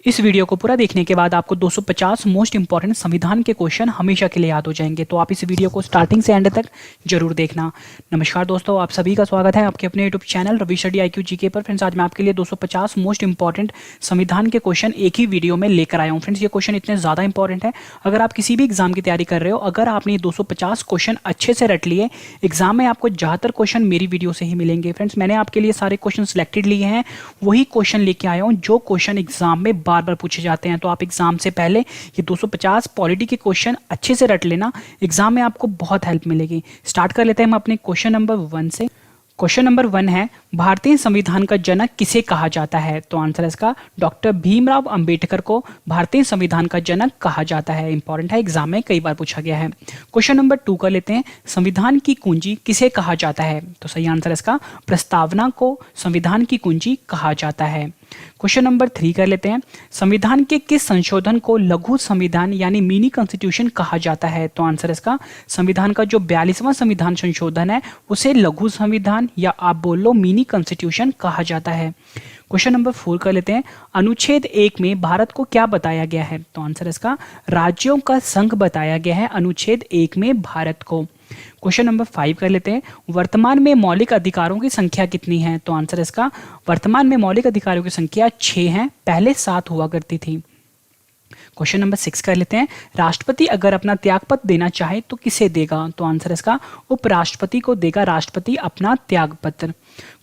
इस वीडियो को पूरा देखने के बाद आपको 250 मोस्ट इंपॉर्टेंट संविधान के क्वेश्चन हमेशा के लिए याद हो जाएंगे, तो आप इस वीडियो को स्टार्टिंग से एंड तक जरूर देखना। नमस्कार दोस्तों, आप सभी का स्वागत है आपके अपने YouTube channel Ravi study IQ GK पर। फ्रेंड्स, आज मैं आपके लिए 250 मोस्ट इंपॉर्टेंट संविधान के क्वेश्चन एक ही वीडियो में लेकर आया हूँ। फ्रेंड्स, ये क्वेश्चन इतने ज़्यादा इंपॉर्टेंट है, अगर आप किसी भी एग्जाम की तैयारी कर रहे हो, अगर आपने ये 250 क्वेश्चन अच्छे से रट लिए, एग्जाम में आपको ज़्यादातर क्वेश्चन मेरी वीडियो से ही मिलेंगे। फ्रेंड्स, मैंने आपके लिए सारे क्वेश्चन सिलेक्टेड लिए हैं, वही क्वेश्चन लेके आया हूँ जो क्वेश्चन एग्जाम में बार बार पूछे जाते हैं। तो आप एग्जाम से पहले ये 250 पॉलिटी के क्वेश्चन अच्छे से रट लेना, एग्जाम में आपको बहुत हेल्प मिलेगी। स्टार्ट कर लेते हैं हम अपने क्वेश्चन नंबर 1 से। क्वेश्चन नंबर 1 है, भारतीय संविधान का जनक किसे कहा जाता है? तो आंसर है इसका डॉक्टर भीमराव अंबेडकर को भारतीय संविधान का जनक कहा जाता है। इंपॉर्टेंट है, एग्जाम में कई बार पूछा गया है। क्वेश्चन नंबर 2 कर लेते हैं, संविधान की कुंजी किसे कहा जाता है? तो सही आंसर है इसका प्रस्तावना को संविधान की कुंजी कहा जाता है। क्वेश्चन नंबर 3 कर लेते हैं, संविधान के किस संशोधन को लघु संविधान यानी मिनी कॉन्स्टिट्यूशन कहा जाता है? तो आंसर इसका संविधान का जो 42वां संविधान संशोधन है उसे लघु संविधान या आप बोल लो मिनी कॉन्स्टिट्यूशन कहा जाता है। क्वेश्चन नंबर 4 कर लेते हैं, अनुच्छेद 1 में भारत को क्या बताया गया है? तो आंसर इसका राज्यों का संघ बताया गया है अनुच्छेद 1 में भारत को। क्वेश्चन नंबर 5 कर लेते हैं, वर्तमान में मौलिक अधिकारों की संख्या कितनी है? तो आंसर इसका वर्तमान में मौलिक अधिकारों की संख्या 6 है, पहले 7 हुआ करती थी। क्वेश्चन नंबर 6 कर लेते हैं, राष्ट्रपति अगर अपना त्यागपत्र देना चाहे तो किसे देगा? तो आंसर इसका उपराष्ट्रपति को देगा राष्ट्रपति अपना त्यागपत्र।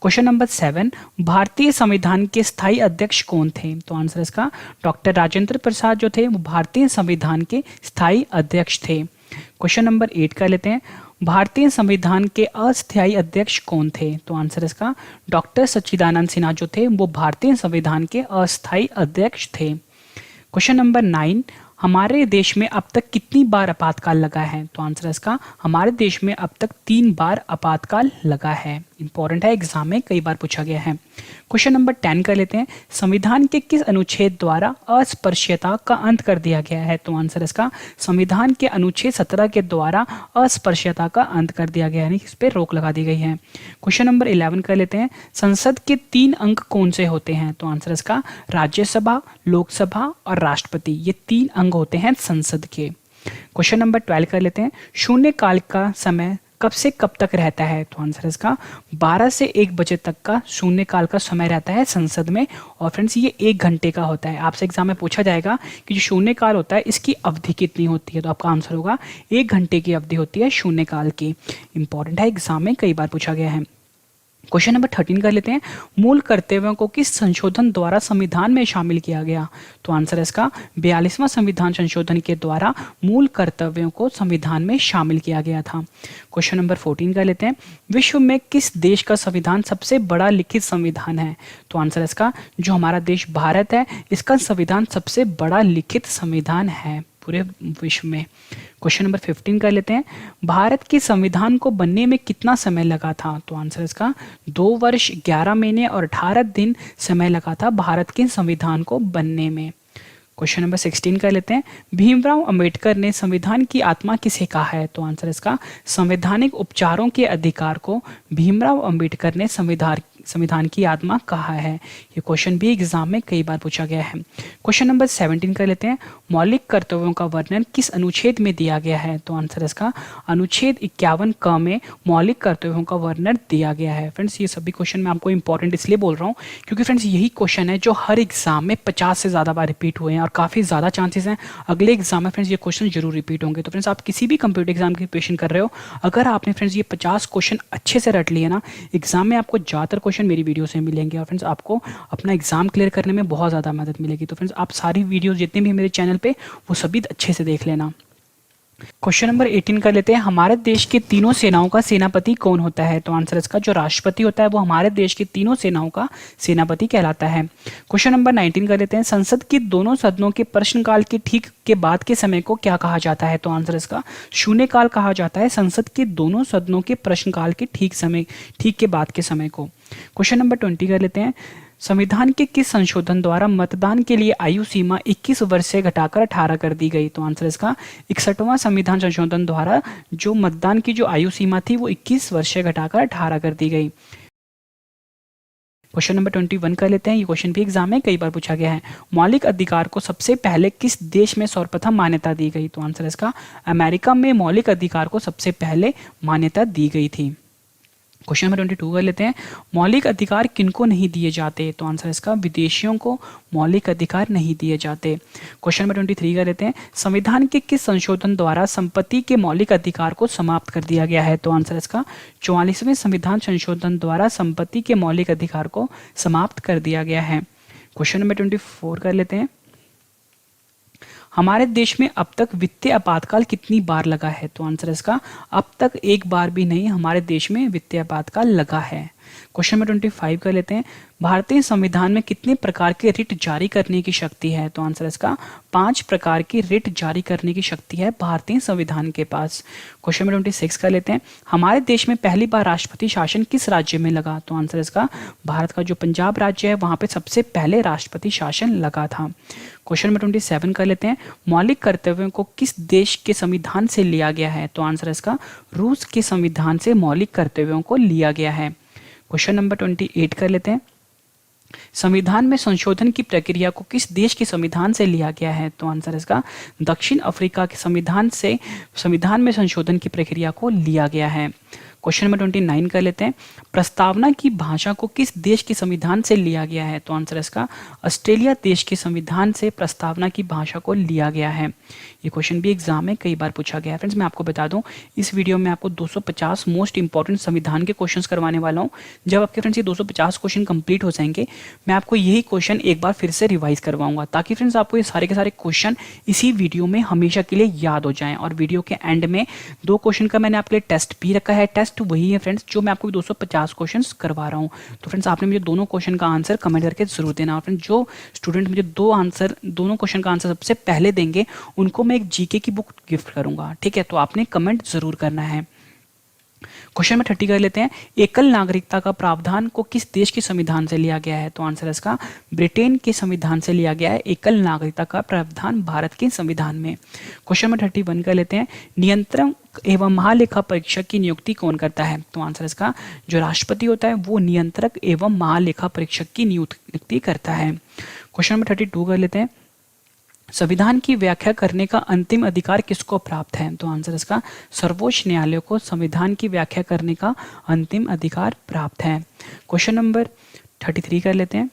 क्वेश्चन नंबर 7, भारतीय संविधान के स्थायी अध्यक्ष कौन थे? तो आंसर इसका डॉक्टर राजेंद्र प्रसाद जो थे वो भारतीय संविधान के स्थायी अध्यक्ष थे। क्वेश्चन नंबर 8 कर लेते हैं, भारतीय संविधान के अस्थायी अध्यक्ष कौन थे? तो आंसर इसका डॉक्टर सच्चिदानंद सिन्हा जो थे वो भारतीय संविधान के अस्थायी अध्यक्ष थे। क्वेश्चन नंबर 9, हमारे देश में अब तक कितनी बार आपातकाल लगा है? तो आंसर इसका हमारे देश में अब तक 3 बार आपातकाल लगा है। इंपॉर्टेंट है, एग्जाम में कई बार पूछा गया है। क्वेश्चन नंबर 10 कर लेते हैं, संविधान के किस अनुच्छेद द्वारा अस्पृश्यता का अंत कर दिया गया है? तो आंसर इसका संविधान के अनुच्छेद 17 के द्वारा अस्पृश्यता का अंत कर दिया गया है, इस पर रोक लगा दी गई है। क्वेश्चन नंबर 11 कर लेते हैं, संसद के 3 अंग कौन से होते हैं? तो आंसर इसका राज्यसभा, लोकसभा और राष्ट्रपति, ये 3 अंग होते हैं संसद के। क्वेश्चन नंबर 12 कर लेते हैं, शून्यकाल का समय कब से कब तक रहता है? तो आंसर इसका 12 से 1 बजे तक का शून्यकाल का समय रहता है संसद में। और फ्रेंड्स, ये 1 घंटे का होता है। आपसे एग्जाम में पूछा जाएगा कि जो शून्यकाल होता है इसकी अवधि कितनी होती है, तो आपका आंसर होगा 1 घंटे की अवधि होती है शून्यकाल की। इंपॉर्टेंट है, एग्जाम में कई बार पूछा गया है। क्वेश्चन नंबर 13 कर लेते हैं, मूल कर्तव्यों को किस संशोधन द्वारा संविधान में शामिल किया गया? तो आंसर इसका 42वां संविधान संशोधन के द्वारा मूल कर्तव्यों को संविधान में शामिल किया गया था। क्वेश्चन नंबर 14 कर लेते हैं, विश्व में किस देश का संविधान सबसे बड़ा लिखित संविधान है? तो आंसर इसका जो हमारा देश भारत है इसका संविधान सबसे बड़ा लिखित संविधान है पूरे विश्व में। क्वेश्चन नंबर 15 कर लेते हैं, भारत के संविधान को बनने में कितना समय लगा था? तो आंसर इसका 2 वर्ष 11 महीने और 18 दिन समय लगा था भारत के संविधान को बनने में। क्वेश्चन नंबर 16 कर लेते हैं, भीमराव अंबेडकर ने संविधान की आत्मा किसे कहा है? तो आंसर इसका संवैधानिक उपचारों के अधिकार को भीमराव अंबेडकर ने संविधान की आत्मा कहा है। ये क्वेश्चन भी एग्जाम में कई बार पूछा गया है। क्वेश्चन नंबर 17 कर लेते हैं, मौलिक कर्तव्यों का वर्णन किस अनुच्छेद में दिया गया है? तो आंसर इसका अनुच्छेद 51 क में मौलिक कर्तव्यों का वर्णन दिया गया है। फ्रेंड्स, ये सभी क्वेश्चन मैं आपको इंपॉर्टेंट इसलिए बोल रहा हूँ क्योंकि फ्रेंड्स यही क्वेश्चन है जो हर एग्जाम में 50 से ज़्यादा बार रिपीट हुए हैं और काफ़ी ज़्यादा चांसेस हैं अगले एग्जाम में फ्रेंड्स ये क्वेश्चन जरूर रिपीट होंगे। तो फ्रेंड्स, आप किसी भी कंप्यूटर एग्जाम की प्रिपरेशन कर रहे हो, अगर आपने फ्रेंड्स ये 50 क्वेश्चन अच्छे से रट लिए ना, एग्जाम में आपको ज़्यादातर क्वेश्चन मेरी वीडियो से मिलेंगे और फ्रेंड्स आपको अपना एग्जाम क्लियर करने में बहुत ज़्यादा मदद मिलेगी। तो फ्रेंड्स, आप सारी वीडियोस जितने भी मेरे चैनल पे वो सभी अच्छे से देख लेना। क्वेश्चन नंबर 18 कर लेते हैं, हमारे देश के तीनों सेनाओं का सेनापति कौन होता है? तो आंसर इसका जो राष्ट्रपति होता है वो हमारे देश की तीनों सेनाओं का सेनापति कहलाता है। क्वेश्चन नंबर 19 कर लेते हैं, संसद के दोनों सदनों के प्रश्नकाल के ठीक के बाद के समय को क्या कहा जाता है? तो आंसर इसका शून्यकाल कहा जाता है संसद के दोनों सदनों के प्रश्नकाल के ठीक के बाद के समय को। क्वेश्चन नंबर 20 कर लेते हैं, संविधान के किस संशोधन द्वारा मतदान के लिए आयु सीमा 21 वर्ष से घटाकर 18 कर दी गई? तो आंसर इसका 61वां संविधान संशोधन द्वारा जो मतदान की जो आयु सीमा थी वो 21 वर्ष से घटाकर 18 कर दी गई। क्वेश्चन नंबर 21 कर लेते हैं। ये क्वेश्चन भी एग्जाम में कई बार पूछा गया है। मौलिक अधिकार को सबसे पहले किस देश में सर्वप्रथम मान्यता दी गई? तो आंसर इसका अमेरिका में मौलिक अधिकार को सबसे पहले मान्यता दी गई थी। क्वेश्चन नंबर 22 कर लेते हैं। मौलिक अधिकार किनको नहीं दिए जाते? तो आंसर इसका विदेशियों को मौलिक अधिकार नहीं दिए जाते। क्वेश्चन नंबर 23 कर लेते हैं। संविधान के किस संशोधन द्वारा संपत्ति के मौलिक अधिकार को समाप्त कर दिया गया है? तो आंसर इसका 44वें संविधान संशोधन द्वारा संपत्ति के मौलिक अधिकार को समाप्त कर दिया गया है। क्वेश्चन नंबर 24 कर लेते हैं। हमारे देश में अब तक वित्तीय आपातकाल कितनी बार लगा है? तो आंसर इसका अब तक एक बार भी नहीं हमारे देश में वित्तीय आपातकाल लगा है। क्वेश्चन नंबर 25 कर लेते हैं। भारतीय संविधान में कितने प्रकार के रिट जारी करने की शक्ति है? तो आंसर इसका 5 प्रकार की रिट जारी करने की शक्ति है भारतीय संविधान के पास। क्वेश्चन नंबर 26 कर लेते हैं। हमारे देश में पहली बार राष्ट्रपति शासन किस राज्य में लगा? तो आंसर इसका भारत का जो पंजाब राज्य है वहां पे सबसे पहले राष्ट्रपति शासन लगा था। क्वेश्चन नंबर 27 कर लेते हैं। मौलिक कर्तव्यों को किस देश के संविधान से लिया गया है? तो आंसर इसका रूस के संविधान से मौलिक कर्तव्यों को लिया गया है। क्वेश्चन नंबर 28 कर लेते हैं। संविधान में संशोधन की प्रक्रिया को किस देश के संविधान से लिया गया है? तो आंसर इसका दक्षिण अफ्रीका के संविधान से संविधान में संशोधन की प्रक्रिया को लिया गया है। क्वेश्चन नंबर 29 कर लेते हैं। प्रस्तावना की भाषा को किस देश के संविधान से लिया गया है? तो आंसर इसका ऑस्ट्रेलिया देश के संविधान से प्रस्तावना की भाषा को लिया गया है। ये क्वेश्चन भी एग्जाम में कई बार पूछा गया है। फ्रेंड्स मैं आपको बता दूं, इस वीडियो में आपको 250 मोस्ट इंपॉर्टेंट संविधान के क्वेश्चंस करवाने वाला हूं। जब आपके फ्रेंड्स ये 250 क्वेश्चन कंप्लीट हो जाएंगे, मैं आपको यही क्वेश्चन एक बार फिर से रिवाइज करवाऊंगा, ताकि फ्रेंड्स आपको ये सारे के सारे क्वेश्चन इसी वीडियो में हमेशा के लिए याद हो जाएं। और वीडियो के एंड में 2 क्वेश्चन का मैंने आपके लिए टेस्ट भी रखा है। टेस्ट वही है फ्रेंड्स जो मैं आपको 250 क्वेश्चंस करवा रहा हूं। तो फ्रेंड्स आपने मुझे दोनों क्वेश्चन का आंसर कमेंट करके जरूर देना। और फ्रेंड्स जो स्टूडेंट मुझे दोनों क्वेश्चन का आंसर सबसे पहले देंगे उनको मैं एक जीके की बुक गिफ्ट करूंगा। ठीक है, तो आपने कमेंट जरूर करना है। क्वेश्चन में 30 कर लेते हैं। एकल नागरिकता का प्रावधान को किस देश के संविधान से लिया गया है? तो आंसर इसका ब्रिटेन के संविधान से लिया गया है एकल नागरिकता का प्रावधान भारत के संविधान में। क्वेश्चन में 31 कर लेते हैं। नियंत्रक एवं महालेखा परीक्षक की नियुक्ति कौन करता है? तो आंसर इसका जो राष्ट्रपति होता है वो नियंत्रक एवं महालेखा परीक्षक की नियुक्ति करता है। क्वेश्चन नंबर 32 कर लेते हैं। संविधान की व्याख्या करने का अंतिम अधिकार किसको प्राप्त है? तो आंसर इसका सर्वोच्च न्यायालय को संविधान की व्याख्या करने का अंतिम अधिकार प्राप्त है। क्वेश्चन नंबर 33 कर लेते हैं।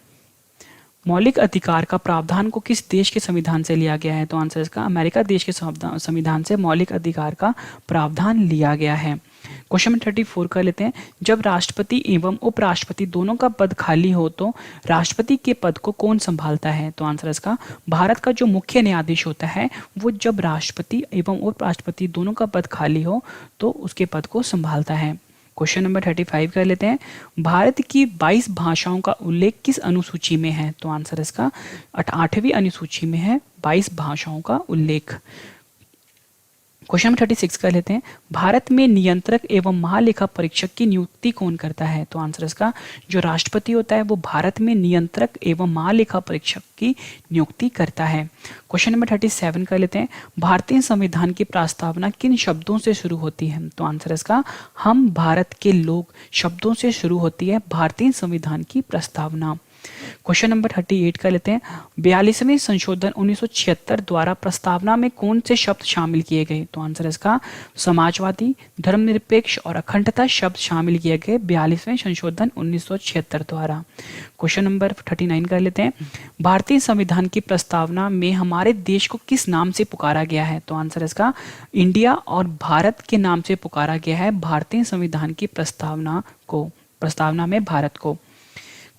मौलिक अधिकार का प्रावधान को किस देश के संविधान से लिया गया है? तो आंसर इसका अमेरिका देश के संविधान से मौलिक अधिकार का प्रावधान लिया गया है। क्वेश्चन नंबर 34 कर लेते हैं। जब राष्ट्रपति एवं उपराष्ट्रपति दोनों का पद खाली हो तो राष्ट्रपति के पद को कौन संभालता है? तो आंसर इसका भारत का जो मुख्य न्यायाधीश होता है वो जब राष्ट्रपति एवं उपराष्ट्रपति दोनों का पद खाली हो तो उसके पद को संभालता है। क्वेश्चन नंबर 35 कर लेते हैं। भारत की 22 भाषाओं का उल्लेख किस अनुसूची में है? तो आंसर इसका 8वीं अनुसूची में है 22 भाषाओं का उल्लेख। क्वेश्चन नंबर 36 कर लेते हैं। भारत में नियंत्रक एवं महालेखा परीक्षक की नियुक्ति कौन करता है? तो आंसर इसका जो राष्ट्रपति होता है वो भारत में नियंत्रक एवं महालेखा परीक्षक की नियुक्ति करता है। क्वेश्चन नंबर 37 कर लेते हैं। भारतीय संविधान की प्रस्तावना किन शब्दों से शुरू होती है? तो आंसर इसका हम भारत के लोग शब्दों से शुरू होती है भारतीय संविधान की प्रस्तावना। क्वेश्चन नंबर 38 कर लेते हैं। 42वें संशोधन 1976 द्वारा प्रस्तावना में कौन से शब्द शामिल किए गए? तो आंसर इसका समाजवादी, धर्मनिरपेक्ष और अखंडता शब्द शामिल किए गए 42वें संशोधन 1976 द्वारा। क्वेश्चन नंबर 39 कर लेते हैं। भारतीय संविधान की प्रस्तावना में हमारे देश को किस नाम से पुकारा गया है? तो आंसर इसका इंडिया और भारत के नाम से पुकारा गया है भारतीय संविधान की प्रस्तावना में भारत को।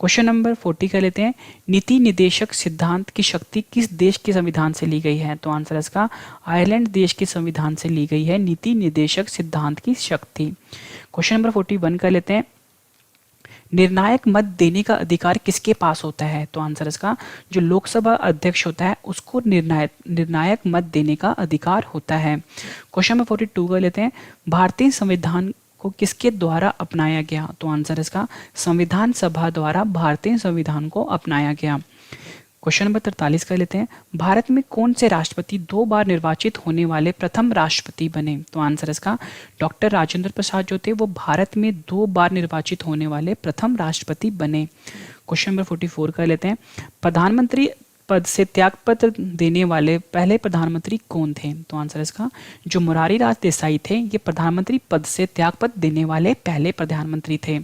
क्वेश्चन नंबर 40 कर लेते हैं। नीति निदेशक सिद्धांत की शक्ति किस देश के संविधान से ली गई है? तो आंसर इसका आयरलैंड देश के संविधान से ली गई है नीति निदेशक सिद्धांत की शक्ति। क्वेश्चन नंबर 41 कर लेते हैं। निर्णायक मत देने का अधिकार किसके पास होता है? तो आंसर इसका जो लोकसभा अध्यक्ष होता है उसको निर्णायक मत देने का अधिकार होता है। क्वेश्चन नंबर 42 कर लेते हैं। भारतीय संविधान को किसके द्वारा अपनाया गया? तो आंसर इसका संविधान सभा द्वारा भारतीय संविधान को अपनाया गया। क्वेश्चन नंबर 43 कर लेते हैं। भारत में कौन से राष्ट्रपति 2 बार निर्वाचित होने वाले प्रथम राष्ट्रपति बने? तो आंसर इसका डॉक्टर राजेंद्र प्रसाद जो थे वो भारत में 2 बार निर्वाचित होने वाले प्रथम राष्ट्रपति बने। क्वेश्चन नंबर 44 कर लेते हैं। प्रधानमंत्री पद से त्यागपत्र देने वाले पहले प्रधानमंत्री कौन थे? तो आंसर इसका जो मोरारी लाल देसाई थे ये प्रधानमंत्री पद से त्यागपत्र देने वाले पहले प्रधानमंत्री थे।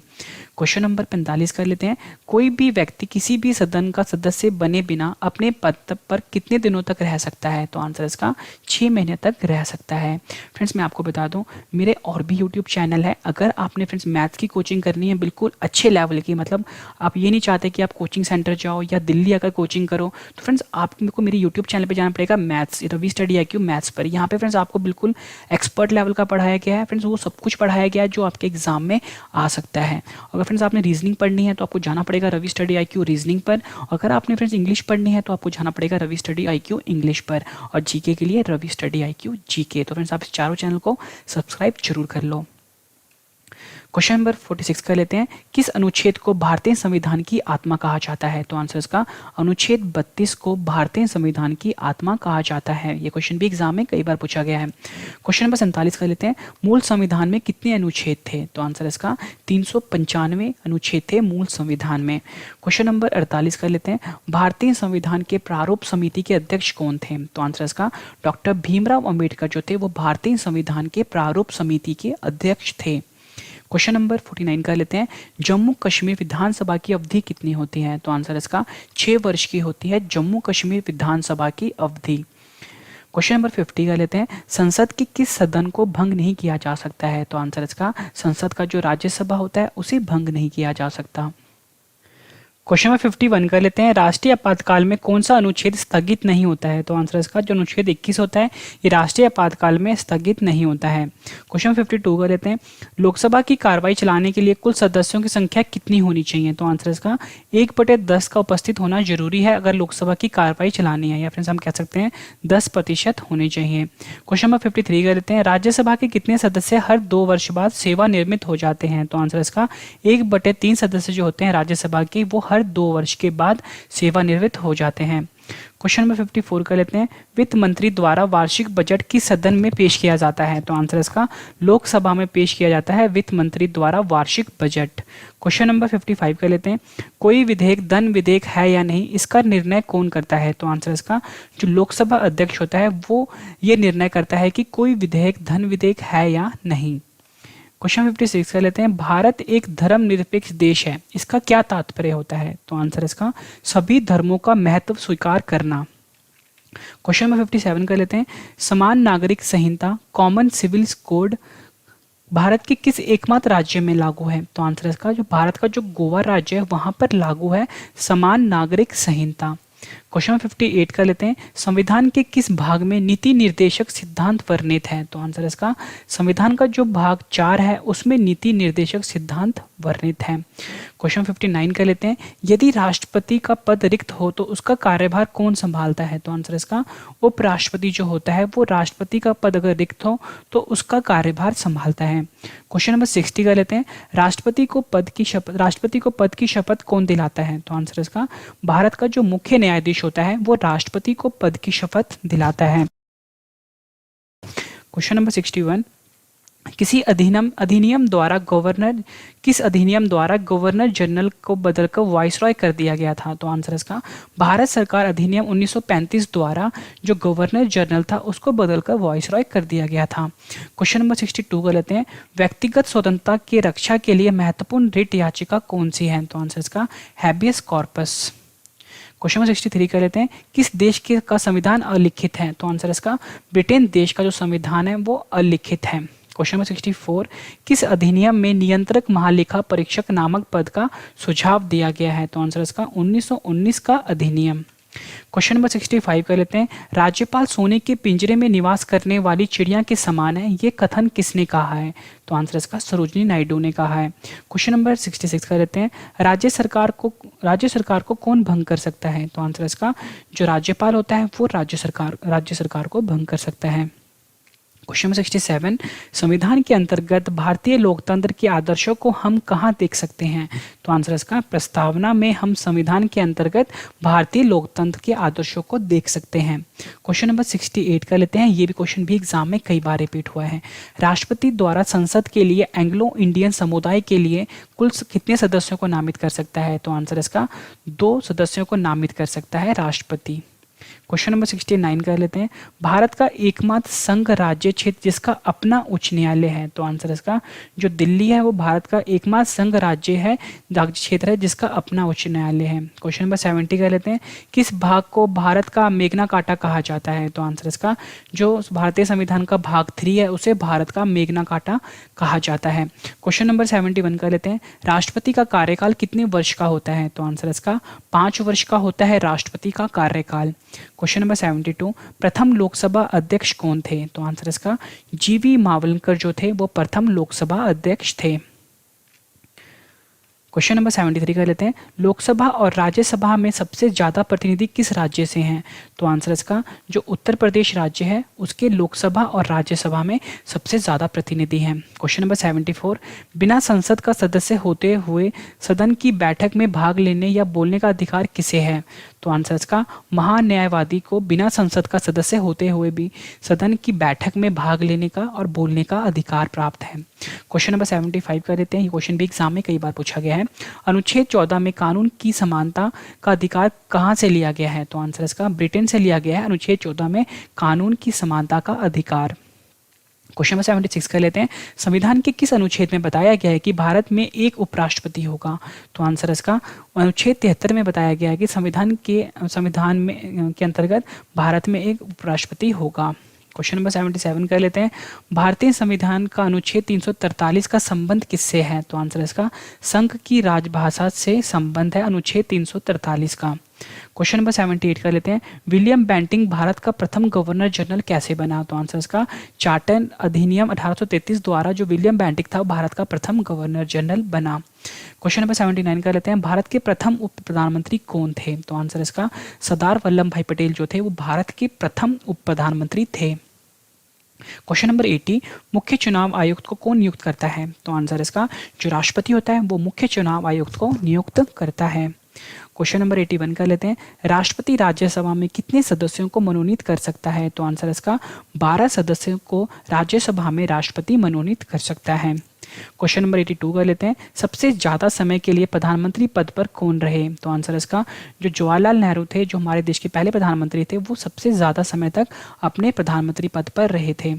क्वेश्चन नंबर 45 कर लेते हैं। कोई भी व्यक्ति किसी भी सदन का सदस्य बने बिना अपने पद पर कितने दिनों तक रह सकता है? तो आंसर इसका 6 महीने तक रह सकता है। फ्रेंड्स मैं आपको बता दूं मेरे और भी यूट्यूब चैनल है, अगर आपने फ्रेंड्स मैथ्स की कोचिंग करनी है बिल्कुल अच्छे लेवल की, मतलब आप ये नहीं चाहते कि आप कोचिंग सेंटर जाओ या दिल्ली आकर कोचिंग करो, तो फ्रेंड्स आपको मेरे यूट्यूब चैनल पर जाना पड़ेगा maths Ravi study IQ maths पर। यहाँ पे फ्रेंड्स आपको बिल्कुल एक्सपर्ट लेवल का पढ़ाया गया है। फ्रेंड्स वो सब कुछ पढ़ाया गया है जो आपके एग्जाम में आ सकता है। अगर फ्रेंड्स आपने रीजनिंग पढ़नी है तो आपको जाना पड़ेगा रवि स्टडी IQ रीजनिंग पर। अगर आपने फ्रेंड्स इंग्लिश पढ़नी है तो आपको जाना पड़ेगा रवि स्टडी IQ इंग्लिश पर, और जीके के लिए रवि स्टडी IQ जीके। तो फ्रेंड्स आप इस चारों चैनल को सब्सक्राइब जरूर कर लो। क्वेश्चन नंबर 46 कर लेते हैं। किस अनुच्छेद को भारतीय संविधान की आत्मा कहा जाता है? तो आंसर इसका अनुच्छेद 32 को भारतीय संविधान की आत्मा कहा जाता है। ये क्वेश्चन भी एग्जाम में कई बार पूछा गया है। क्वेश्चन नंबर 47 कर लेते हैं। मूल संविधान में कितने अनुच्छेद थे? तो आंसर इसका 395 अनुच्छेद थे मूल संविधान में। क्वेश्चन नंबर 48 कर लेते हैं। भारतीय संविधान के प्रारूप समिति के अध्यक्ष कौन थे? तो आंसर इसका डॉक्टर भीमराव अंबेडकर जो थे वो भारतीय संविधान के प्रारूप समिति के अध्यक्ष थे। क्वेश्चन नंबर 49 कर लेते हैं। जम्मू कश्मीर विधानसभा की अवधि कितनी होती है? तो आंसर इसका 6 वर्ष की होती है जम्मू कश्मीर विधानसभा की अवधि। क्वेश्चन नंबर 50 कर लेते हैं। संसद के किस सदन को भंग नहीं किया जा सकता है? तो आंसर इसका संसद का जो राज्यसभा होता है उसे भंग नहीं किया जा सकता। क्वेश्चन नंबर 51 कर लेते हैं। राष्ट्रीय आपातकाल में कौन सा अनुच्छेद स्थगित नहीं होता है? तो आंसर इसका जो अनुच्छेद 21 होता है ये राष्ट्रीय आपातकाल में स्थगित नहीं होता है। क्वेश्चन 52 कर लेते हैं। लोकसभा की कार्रवाई चलाने के लिए कुल सदस्यों की संख्या कितनी होनी चाहिए? तो आंसर इसका 1/10 का उपस्थित होना जरूरी है अगर लोकसभा की कार्रवाई चलानी है, या फिर हम कह सकते हैं 10% होने चाहिए। क्वेश्चन नंबर 53 कर लेते हैं। राज्यसभा के कितने सदस्य हर 2 वर्ष बाद सेवानिवृत्त हो जाते हैं? तो आंसर इसका 1/3 सदस्य जो होते हैं राज्यसभा के वो हर 2 वर्ष के बाद सेवानिवृत्त हो जाते हैं। क्वेश्चन नंबर 54 कर लेते हैं। वित्त मंत्री द्वारा वार्षिक बजट किस सदन में पेश किया जाता है? तो आंसर इसका लोकसभा में पेश किया जाता है वित्त मंत्री द्वारा वार्षिक बजट। क्वेश्चन नंबर 55 कर लेते हैं। कोई विधेयक धन विधेयक है या नहीं इसका निर्णय कौन करता है? तो आंसर इसका जो लोकसभा अध्यक्ष होता है वो ये निर्णय करता है कि कोई विधेयक धन विधेयक है या नहीं। क्वेश्चन 56 कर लेते हैं। भारत एक धर्मनिरपेक्ष देश है इसका क्या तात्पर्य होता है? तो आंसर इसका सभी धर्मों का महत्व स्वीकार करना। क्वेश्चन नंबर 57 कर लेते हैं। समान नागरिक संहिता कॉमन सिविल कोड भारत के किस एकमात्र राज्य में लागू है? तो आंसर इसका जो भारत का जो गोवा राज्य है वहां पर लागू है समान नागरिक संहिता। क्वेश्चन 58 कर लेते हैं। संविधान के किस भाग में नीति निर्देशक सिद्धांत वर्णित है? तो आंसर इसका संविधान का जो भाग 4 है उसमें नीति निर्देशक सिद्धांत वर्णित है। क्वेश्चन 59 कर लेते हैं। यदि राष्ट्रपति का पद रिक्त हो तो उसका कार्यभार कौन संभालता है? तो आंसर इसका उपराष्ट्रपति जो होता है वो राष्ट्रपति का पद अगर रिक्त हो तो उसका कार्यभार संभालता है। क्वेश्चन नंबर 60 कर लेते हैं। राष्ट्रपति को पद की शपथ कौन दिलाता है? तो आंसर इसका भारत का जो मुख्य न्यायाधीश होता है वो राष्ट्रपति को पद की शपथ दिलाता है। Question number 61। किस अधिनियम द्वारा गवर्नर जनरल को बदलकर वाइसरॉय कर दिया गया था? तो आंसर इसका भारत सरकार अधिनियम 1935 द्वारा जो गवर्नर जनरल था उसको बदलकर वाइसरॉय कर दिया गया था। क्वेश्चन नंबर 62 कर लेते हैं। व्यक्तिगत स्वतंत्रता की रक्षा के लिए महत्वपूर्ण रिट याचिका कौन सी है? तो आंसर इसका हैबियस कॉर्पस। क्वेश्चन नंबर 63 कर लेते हैं। किस देश का संविधान अलिखित है? तो आंसर इसका ब्रिटेन देश का जो संविधान है वो अलिखित है। Question number 64। किस अधिनियम में नियंत्रक महालेखा परीक्षक नामक पद का सुझाव दिया गया है? तो आंसर इसका 1919 का अधिनियम। क्वेश्चन नंबर 65 कर लेते हैं। राज्यपाल सोने के पिंजरे में निवास करने वाली चिड़िया के समान है ये कथन किसने कहा है? तो आंसर इसका सरोजिनी नायडू ने कहा है। क्वेश्चन नंबर 66 कर लेते हैं। राज्य सरकार को कौन भंग कर सकता है? तो आंसर इसका जो राज्यपाल होता है वो राज्य सरकार को भंग कर सकता है। क्वेश्चन नंबर 67, संविधान के अंतर्गत भारतीय लोकतंत्र के आदर्शों को हम कहाँ देख सकते हैं? तो आंसर इसका प्रस्तावना में हम संविधान के अंतर्गत भारतीय लोकतंत्र के आदर्शों को देख सकते हैं। क्वेश्चन नंबर 68 का लेते हैं। ये भी क्वेश्चन भी एग्जाम में कई बार रिपीट हुआ है। राष्ट्रपति द्वारा संसद के लिए एंग्लो इंडियन समुदाय के लिए कुल कितने सदस्यों को नामित कर सकता है? तो आंसर इसका 2 सदस्यों को नामित कर सकता है राष्ट्रपति। क्वेश्चन नंबर 69 कर लेते हैं। भारत का एकमात्र संघ राज्य क्षेत्र जिसका अपना उच्च न्यायालय है? तो आंसर इसका जो दिल्ली है वो भारत का एकमात्र संघ राज्य है, राज्य क्षेत्र है जिसका अपना उच्च न्यायालय है। क्वेश्चन नंबर 70 कर लेते हैं। किस भाग को भारत का मेग्ना कार्टा कहा जाता है? तो आंसर इसका जो भारतीय संविधान का भाग 3 है उसे भारत का मेग्ना कार्टा कहा जाता है। क्वेश्चन नंबर 71 कर लेते हैं। राष्ट्रपति का कार्यकाल कितने वर्ष का होता है? तो आंसर इसका 5 वर्ष का होता है राष्ट्रपति का कार्यकाल। क्वेश्चन नंबर 72, प्रथम लोकसभा अध्यक्ष कौन थे? तो आंसर इसका जीवी मावलंकर जो थे वो प्रथम लोकसभा अध्यक्ष थे। क्वेश्चन नंबर 73 कर लेते हैं। लोकसभा और राज्यसभा में सबसे ज्यादा प्रतिनिधि किस राज्य से हैं? तो आंसर इसका जो उत्तर प्रदेश राज्य है उसके लोकसभा और राज्यसभा में सबसे ज्यादा प्रतिनिधि हैं। क्वेश्चन नंबर 74, बिना संसद का सदस्य होते हुए सदन की बैठक में भाग लेने या बोलने का अधिकार किसे है? तो आंसर इसका महान्यायवादी को बिना संसद का सदस्य होते हुए भी सदन की बैठक में भाग लेने का और बोलने का अधिकार प्राप्त है। क्वेश्चन नंबर 75 कर लेते हैं। ये क्वेश्चन भी एग्जाम में कई बार पूछा गया है। अनुच्छेद 14 में कानून की समानता का अधिकार कहाँ से लिया गया है? तो आंसर इसका ब्रिटेन से लिया गया है अनुच्छेद 14 में कानून की समानता का अधिकार। क्वेश्चन नंबर 76 कर लेते हैं। संविधान के किस अनुच्छेद में बताया गया है कि भारत में एक उपराष्ट्रपति होगा? तो आंसर इसका अनुच्छेद 73 में बताया गया है कि संविधान में के अंतर्गत भारत में एक उपराष्ट्रपति होगा। क्वेश्चन नंबर 77 कर लेते हैं। भारतीय संविधान का अनुच्छेद 343 का संबंध किससे है? तो आंसर इसका संघ की राजभाषा से संबंध है अनुच्छेद 343 का। क्वेश्चन नंबर 78 कर लेते हैं। विलियम बेंटिंक भारत का प्रथम गवर्नर जनरल कैसे बना? तो आंसर इसका चार्टर अधिनियम 1833 द्वारा जो विलियम बेंटिंक था भारत का प्रथम गवर्नर जनरल बना। क्वेश्चन नंबर 79 कर लेते हैं। भारत के प्रथम उप प्रधानमंत्री कौन थे? तो आंसर इसका सरदार वल्लभ भाई पटेल जो थे वो भारत के प्रथम उप प्रधानमंत्री थे। क्वेश्चन नंबर 80, मुख्य चुनाव आयुक्त को कौन नियुक्त करता है? तो आंसर इसका जो राष्ट्रपति होता है वो मुख्य चुनाव आयुक्त को नियुक्त करता है। क्वेश्चन नंबर 81 कर लेते हैं। राष्ट्रपति राज्यसभा में कितने सदस्यों को मनोनीत कर सकता है? तो आंसर इसका 12 सदस्यों को राज्यसभा में राष्ट्रपति मनोनीत कर सकता है। क्वेश्चन नंबर 82 कर लेते हैं। सबसे ज्यादा समय के लिए प्रधानमंत्री पद पर कौन रहे? तो आंसर इसका जो जवाहरलाल नेहरू थे जो हमारे देश के पहले प्रधानमंत्री थे वो सबसे ज्यादा समय तक अपने प्रधानमंत्री पद पर रहे थे।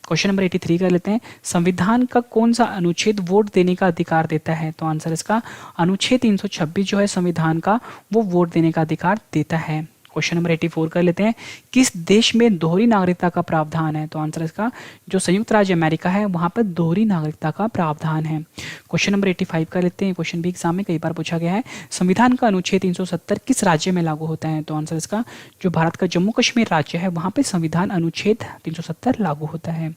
क्वेश्चन नंबर 83 कर लेते हैं। संविधान का कौन सा अनुच्छेद वोट देने का अधिकार देता है? तो आंसर इसका अनुच्छेद 326 जो है संविधान का वो वोट देने का अधिकार देता है। क्वेश्चन नंबर 84 कर लेते हैं। किस देश में दोहरी नागरिकता का प्रावधान है? तो आंसर इसका जो संयुक्त राज्य अमेरिका है वहां पर दोहरी नागरिकता का प्रावधान है। क्वेश्चन नंबर 85 कर लेते हैं। क्वेश्चन भी एग्जाम में कई बार पूछा गया है। संविधान का अनुच्छेद 370 किस राज्य में लागू होता है? तो आंसर इसका जो भारत का जम्मू कश्मीर राज्य है वहां पर संविधान अनुच्छेद 370 लागू होता है।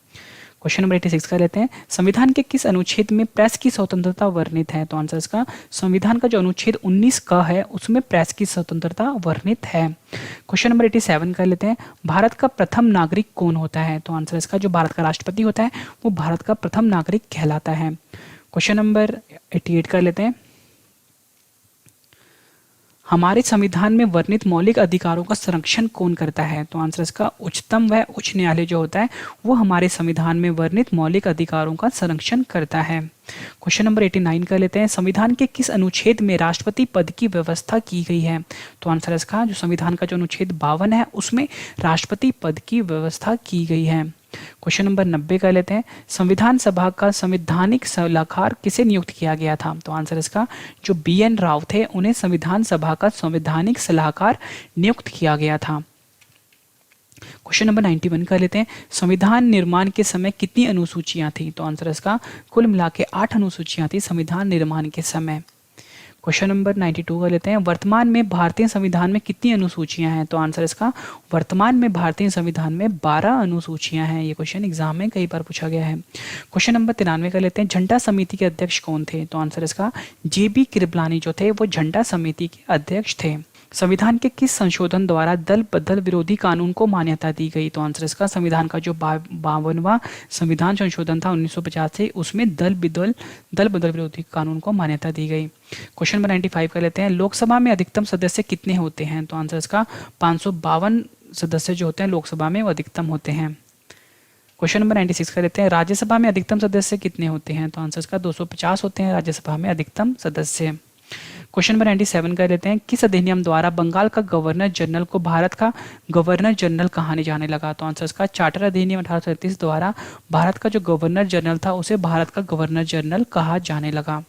क्वेश्चन नंबर 86 कर लेते हैं। संविधान के किस अनुच्छेद में प्रेस की स्वतंत्रता वर्णित है? तो आंसर इसका संविधान का जो अनुच्छेद 19 का है उसमें प्रेस की स्वतंत्रता वर्णित है। क्वेश्चन नंबर 87 कर लेते हैं। भारत का प्रथम नागरिक कौन होता है? तो आंसर इसका जो भारत का राष्ट्रपति होता है वो भारत का प्रथम नागरिक कहलाता है। क्वेश्चन नंबर 88 कर लेते हैं। हमारे संविधान में वर्णित मौलिक अधिकारों का संरक्षण कौन करता है? तो आंसर इसका उच्चतम व उच्च न्यायालय जो होता है वो हमारे संविधान में वर्णित मौलिक अधिकारों का संरक्षण करता है। क्वेश्चन नंबर 89 कर लेते हैं। संविधान के किस अनुच्छेद में राष्ट्रपति पद की व्यवस्था की गई है? तो आंसर इसका जो संविधान का जो अनुच्छेद 52 है उसमें राष्ट्रपति पद की व्यवस्था की गई है। क्वेश्चन नंबर 90 कर लेते हैं। संविधान सभा का संवैधानिक सलाहकार किसे नियुक्त किया गया था? तो आंसर इसका जो BN राव थे उन्हें संविधान सभा का संवैधानिक सलाहकार नियुक्त किया गया था। क्वेश्चन नंबर 91 कर लेते हैं। संविधान निर्माण के समय कितनी अनुसूचियां थी? तो आंसर इसका कुल मिला के 8 अनुसूचियां थी संविधान निर्माण के समय। क्वेश्चन नंबर 92 कर लेते हैं। वर्तमान में भारतीय संविधान में कितनी अनुसूचियां हैं? तो आंसर इसका वर्तमान में भारतीय संविधान में 12 अनुसूचियां हैं। ये क्वेश्चन एग्जाम में कई बार पूछा गया है। क्वेश्चन नंबर 93 कर लेते हैं। झंडा समिति के अध्यक्ष कौन थे? तो आंसर इसका JB कृपलानी जो थे वो झंडा समिति के अध्यक्ष थे। संविधान के किस संशोधन द्वारा दल बदल विरोधी कानून को मान्यता दी गई? तो आंसर इसका संविधान का जो 52वां संविधान संशोधन था 1950 से, उसमें दल बदल विरोधी कानून को मान्यता दी गई। क्वेश्चन नंबर 95 कर लेते हैं। लोकसभा में अधिकतम सदस्य कितने होते हैं? तो आंसर इसका 552 सदस्य जो होते हैं लोकसभा में वो अधिकतम होते हैं। क्वेश्चन नंबर 96 कर लेते हैं। राज्यसभा में अधिकतम सदस्य कितने होते हैं? तो आंसर इसका 250 होते हैं राज्यसभा में अधिकतम सदस्य। क्वेश्चन नंबर 97 कर लेते हैं। किस अधिनियम द्वारा बंगाल का गवर्नर जनरल को भारत का गवर्नर जनरल कहाने जाने लगा? तो आंसर इसका चार्टर अधिनियम 1837 द्वारा भारत का जो गवर्नर जनरल था उसे भारत का गवर्नर जनरल कहा जाने लगा।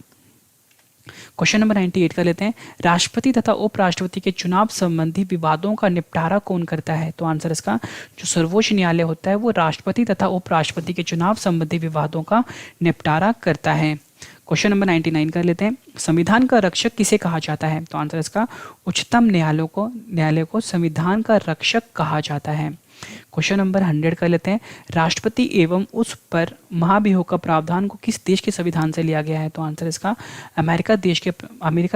क्वेश्चन नंबर 98 कर लेते हैं। राष्ट्रपति तथा उपराष्ट्रपति के चुनाव संबंधी विवादों का निपटारा कौन करता है? तो आंसर इसका जो सर्वोच्च न्यायालय होता है वो राष्ट्रपति तथा उपराष्ट्रपति के चुनाव संबंधी विवादों का निपटारा करता है। क्वेश्चन नंबर 99 कर लेते हैं। संविधान का रक्षक किसे कहा जाता है? तो आंसर इसका उच्चतम न्यायालय को संविधान का रक्षक कहा जाता है। क्वेश्चन नंबर 100 कर लेते हैं। राष्ट्रपति एवं उस पर महाभियोग का प्रावधान को किस देश के संविधान से लिया गया है? तो आंसर इसका अमेरिका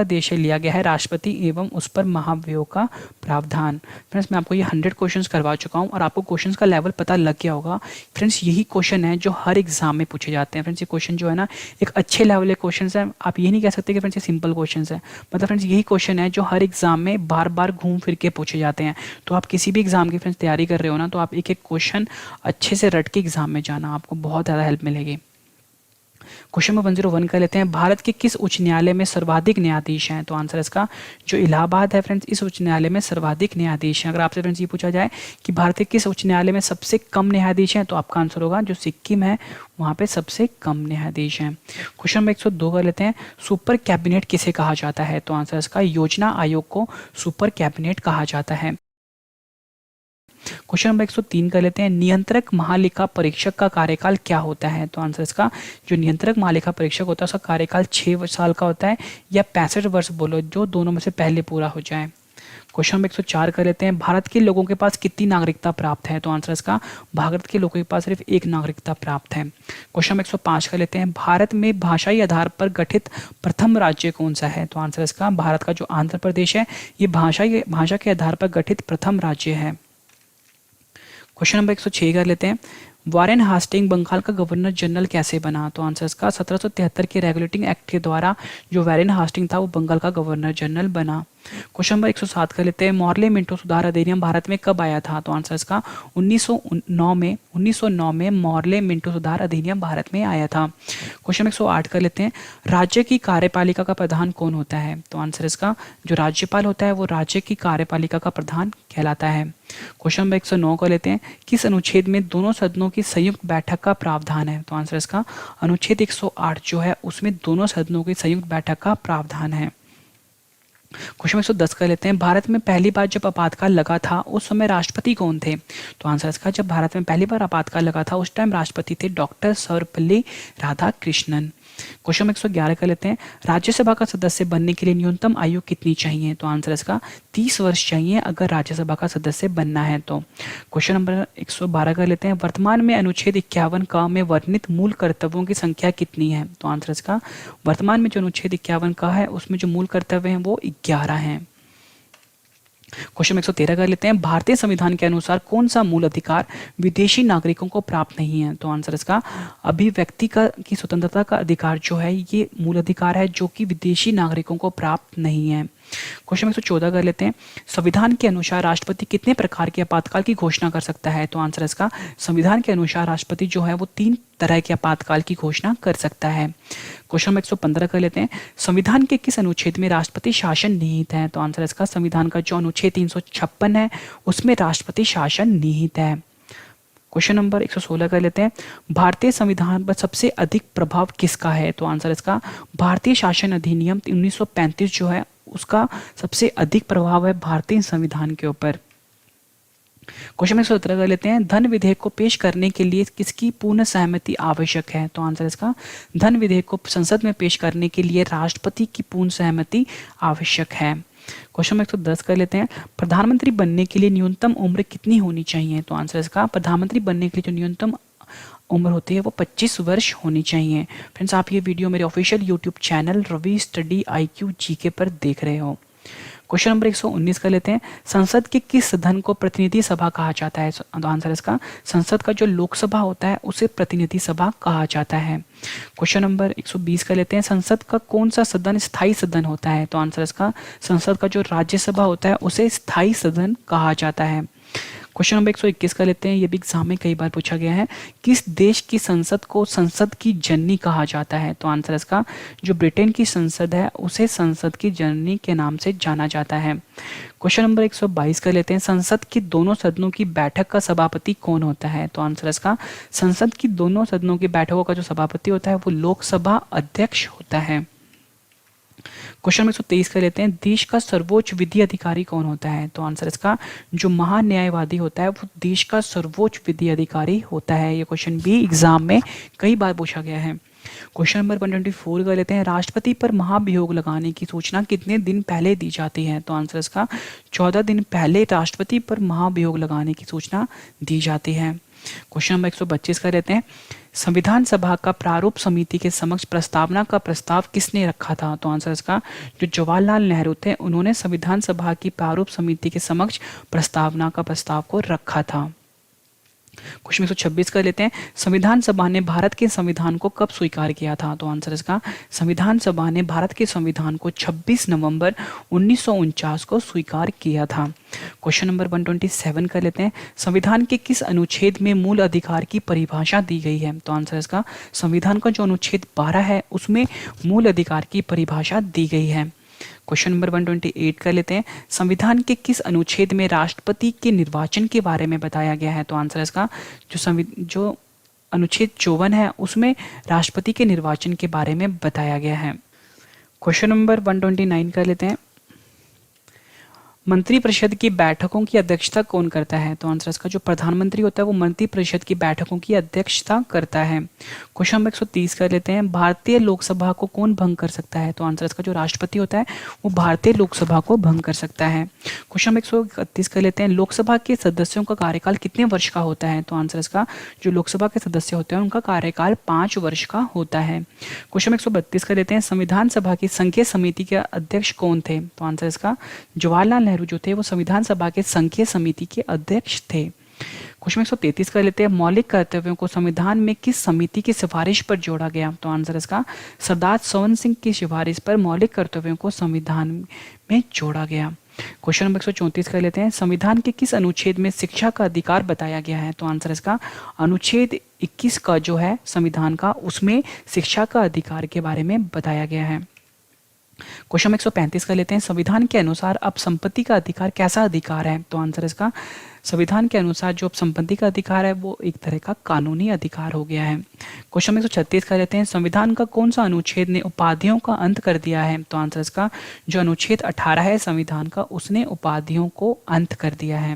देश से लिया गया है राष्ट्रपति एवं उस पर महाभियोग का प्रावधान। फ्रेंड्स मैं आपको ये 100 क्वेश्चंस करवा चुका हूँ और आपको क्वेश्चंस का लेवल पता लग गया होगा। फ्रेंड्स यही क्वेश्चन है जो हर एग्जाम में पूछे जाते हैं। फ्रेंड्स ये क्वेश्चन जो है ना एक अच्छे लेवल के क्वेश्चन है। आप ये नहीं कह सकते कि फ्रेंड्स ये सिंपल क्वेश्चन है। मतलब फ्रेंड्स यही क्वेश्चन है जो हर एग्जाम में बार बार घूम फिर के पूछे जाते हैं। तो आप किसी भी एग्जाम की फ्रेंड्स तैयारी कर रहे हो ना तो आप एक एक क्वेश्चन अच्छे से रट के एग्जाम में जाना, आपको बहुत ज़्यादा हेल्प मिलेगी। क्वेश्चन नंबर 101 कर लेते हैं। भारत के किस उच्च न्यायालय में सर्वाधिक न्यायाधीश हैं? तो आंसर इसका जो इलाहाबाद है फ्रेंड्स इस उच्च न्यायालय में सर्वाधिक न्यायाधीश हैं। अगर आपसे फ्रेंड्स ये पूछा जाए कि भारत के किस उच्च न्यायालय में सबसे कम न्यायाधीश हैं तो आपका आंसर होगा जो सिक्किम है वहाँ पे सबसे कम न्यायाधीश हैं। क्वेश्चन नंबर 102 कर लेते हैं। सुपर कैबिनेट किसे कहा जाता है? तो आंसर इसका योजना आयोग को सुपर कैबिनेट कहा जाता है। क्वेश्चन नंबर 103 कर लेते हैं। नियंत्रक महालेखा परीक्षक का कार्यकाल क्या होता है? तो आंसर इसका जो नियंत्रक महालेखा परीक्षक होता है उसका कार्यकाल 6 साल का होता है या 65 वर्ष बोलो, जो दोनों में से पहले पूरा हो जाए। क्वेश्चन नंबर 104 कर लेते हैं। भारत के लोगों के पास कितनी नागरिकता प्राप्त है? तो आंसर इसका भारत के लोगों के पास सिर्फ एक नागरिकता प्राप्त है। क्वेश्चन नंबर 105 कर लेते हैं। भारत में भाषाई आधार पर गठित प्रथम राज्य कौन सा है? तो आंसर इसका भारत का जो आंध्र प्रदेश है ये भाषा के आधार पर गठित प्रथम राज्य है। क्वेश्चन नंबर 106 कर लेते हैं। वारेन हास्टिंग बंगाल का गवर्नर जनरल कैसे बना? तो आंसर इसका 1773 के रेगुलेटिंग एक्ट के द्वारा जो वारेन हास्टिंग था वो बंगाल का गवर्नर जनरल बना। क्वेश्चन नंबर 107 कर लेते हैं। मॉर्ले मिंटो सुधार अधिनियम भारत में कब आया था? तो आंसर इसका 1909 में मॉर्ले मिंटो सुधार अधिनियम भारत में आया था। क्वेश्चन नंबर 108 कर लेते हैं। राज्य की कार्यपालिका का प्रधान कौन होता है? तो आंसर इसका जो राज्यपाल होता है वो राज्य की कार्यपालिका का प्रधान कहलाता है। क्वेश्चन नंबर 109 कर लेते हैं। किस अनुच्छेद में दोनों सदनों की संयुक्त बैठक का प्रावधान है? तो आंसर इसका अनुच्छेद 108 जो है उसमें दोनों सदनों की संयुक्त बैठक का प्रावधान है। क्वेश्चन 110 कर लेते हैं। भारत में पहली बार जब आपातकाल लगा था उस समय राष्ट्रपति कौन थे? तो आंसर इसका जब भारत में पहली बार आपातकाल लगा था उस टाइम राष्ट्रपति थे डॉक्टर सर्वपल्ली राधाकृष्णन। क्वेश्चन 111 कर लेते हैं। राज्यसभा का सदस्य बनने के लिए न्यूनतम आयु कितनी चाहिए? तो आंसर इसका 30 वर्ष चाहिए अगर राज्यसभा का सदस्य बनना है तो। क्वेश्चन नंबर 112 कर लेते हैं। वर्तमान में अनुच्छेद 51 का में वर्णित मूल कर्तव्यों की संख्या कितनी है? तो आंसर इसका वर्तमान में जो अनुच्छेद 51 का है उसमें जो मूल कर्तव्य हैं वो 11 हैं। क्वेश्चन 113 कर लेते हैं। भारतीय संविधान के अनुसार कौन सा मूल अधिकार विदेशी नागरिकों को प्राप्त नहीं है? तो आंसर इसका अभिव्यक्ति की स्वतंत्रता का अधिकार जो है ये मूल अधिकार है जो कि विदेशी नागरिकों को प्राप्त नहीं है। क्वेश्चन 114 कर लेते हैं। संविधान के अनुसार राष्ट्रपति कितने प्रकार के आपातकाल की घोषणा कर सकता है? तो आंसर इसका संविधान के अनुसार राष्ट्रपति जो है वो 3 तरह के आपातकाल की घोषणा कर सकता है। क्वेश्चन नंबर 115 कर लेते हैं। संविधान के किस अनुच्छेद में राष्ट्रपति शासन निहित है? तो आंसर इसका संविधान का जो अनुच्छेद 356 है उसमें राष्ट्रपति शासन निहित है। क्वेश्चन नंबर 116 कर लेते हैं। भारतीय संविधान पर सबसे अधिक प्रभाव किसका है? तो आंसर इसका भारतीय शासन अधिनियम 1935 जो है उसका सबसे अधिक प्रभाव है भारतीय संविधान के ऊपर। क्वेश्चन नंबर 17 कर लेते हैं। धन विधेयक को पेश करने के लिए किसकी पूर्ण सहमति आवश्यक है? तो आंसर इसका धन विधेयक को संसद में पेश करने के लिए राष्ट्रपति की पूर्ण सहमति आवश्यक है। क्वेश्चन नंबर 110 कर लेते हैं। प्रधानमंत्री बनने के लिए न्यूनतम उम्र कितनी होनी चाहिए? तो आंसर इसका प्रधानमंत्री बनने के लिए जो न्यूनतम उम्र होती है वो 25 वर्ष होनी चाहिए। फ्रेंड्स आप ये वीडियो मेरे official YouTube channel Ravi study IQ GK पर देख रहे हो। क्वेश्चन नंबर 119 कर लेते हैं, संसद के किस सदन को प्रतिनिधि सभा कहा जाता है? तो आंसर इसका, संसद का जो लोकसभा होता है उसे प्रतिनिधि सभा कहा जाता है। क्वेश्चन नंबर 120 कर लेते हैं, संसद का कौन सा सदन स्थायी सदन होता है? तो आंसर इसका, संसद का जो राज्यसभा होता है उसे स्थायी सदन कहा जाता है। क्वेश्चन नंबर 121 कर लेते हैं, ये भी एग्जाम में कई बार पूछा गया है, किस देश की संसद को संसद की जननी कहा जाता है? तो आंसर इसका, जो ब्रिटेन की संसद है उसे संसद की जननी के नाम से जाना जाता है। क्वेश्चन नंबर 122 कर लेते हैं, संसद के दोनों सदनों की बैठक का सभापति कौन होता है? तो आंसर इसका, संसद की दोनों सदनों की बैठकों का जो सभापति होता है वो लोकसभा अध्यक्ष होता है। क्वेश्चन नंबर 123 कर लेते हैं, देश का सर्वोच्च विधि अधिकारी कौन होता है? तो आंसर इसका, जो महान्यायवादी होता है वो देश का सर्वोच्च विधि अधिकारी होता है। ये क्वेश्चन भी एग्जाम में कई बार पूछा गया है। क्वेश्चन नंबर 124 कर लेते हैं, राष्ट्रपति पर महाभियोग लगाने की सूचना कितने दिन पहले दी जाती है? तो आंसर इसका, 14 दिन पहले राष्ट्रपति पर महाभियोग लगाने की सूचना दी जाती है। क्वेश्चन नंबर 125 कर लेते हैं, संविधान सभा का प्रारूप समिति के समक्ष प्रस्तावना का प्रस्ताव किसने रखा था? तो आंसर इसका, जो जवाहरलाल नेहरू थे उन्होंने संविधान सभा की प्रारूप समिति के समक्ष प्रस्तावना का प्रस्ताव को रखा था। क्वेश्चन 126 कर लेते हैं, संविधान सभा ने भारत के संविधान को कब स्वीकार किया था? तो आंसर इसका, संविधान सभा ने भारत के संविधान को 26 नवंबर 1949 को स्वीकार किया था। क्वेश्चन नंबर 127 कर लेते हैं, संविधान के किस अनुच्छेद में मूल अधिकार की परिभाषा दी गई है? तो आंसर इसका, संविधान का जो अनुच्छेद 12 है उसमें मूल अधिकार की परिभाषा दी गई है। क्वेश्चन नंबर 128 कर लेते हैं, संविधान के किस अनुच्छेद में राष्ट्रपति के निर्वाचन के बारे में बताया गया है? तो आंसर इसका, जो अनुच्छेद 54 है उसमें राष्ट्रपति के निर्वाचन के बारे में बताया गया है। क्वेश्चन नंबर 129 कर लेते हैं, मंत्रिपरिषद की बैठकों की अध्यक्षता कौन करता है? तो आंसर इसका, जो प्रधानमंत्री होता है वो मंत्रिपरिषद की बैठकों की अध्यक्षता करता है। क्वेश्चन नंबर 130 कर लेते हैं, भारतीय लोकसभा को कौन भंग कर सकता है? तो आंसर इसका, जो राष्ट्रपति होता है वो भारतीय लोकसभा को भंग कर सकता है। क्वेश्चन नंबर 131 कर लेते हैं, लोकसभा के सदस्यों का कार्यकाल कितने वर्ष का होता है? तो आंसर इसका, जो लोकसभा के सदस्य होते हैं उनका कार्यकाल 5 वर्ष का होता है। क्वेश्चन नंबर 132 कर लेते हैं, संविधान सभा की संघीय समिति के अध्यक्ष कौन थे? तो आंसर इसका, जवाहरलाल नेहरू जो थे वो संविधान सभा के संघीय समिति के अध्यक्ष थे। क्वेश्चन 133 कर लेते हैं, मौलिक कर्तव्यों को संविधान में किस समिति की सिफारिश पर जोड़ा गया? तो आंसर इसका, सरदार सवन सिंह की सिफारिश पर मौलिक कर्तव्यों को संविधान में जोड़ा गया। क्वेश्चन नंबर 134 कर लेते हैं, संविधान के किस अनुच्छेद में शिक्षा का अधिकार बताया गया है? तो आंसर इसका, अनुच्छेद 21 का जो है संविधान का उसमें शिक्षा का अधिकार के बारे में बताया गया है। क्वेश्चन 135 कर लेते हैं, संविधान के अनुसार अब संपत्ति का अधिकार कैसा अधिकार है? तो आंसर इसका, संविधान के अनुसार जो संपत्ति का अधिकार है वो एक तरह का कानूनी अधिकार हो गया है। क्वेश्चन 136 कर लेते हैं, संविधान का कौन सा अनुच्छेद ने उपाधियों का अंत कर दिया है? तो आंसर इसका, जो अनुच्छेद 18 है संविधान का उसने उपाधियों को अंत कर दिया है।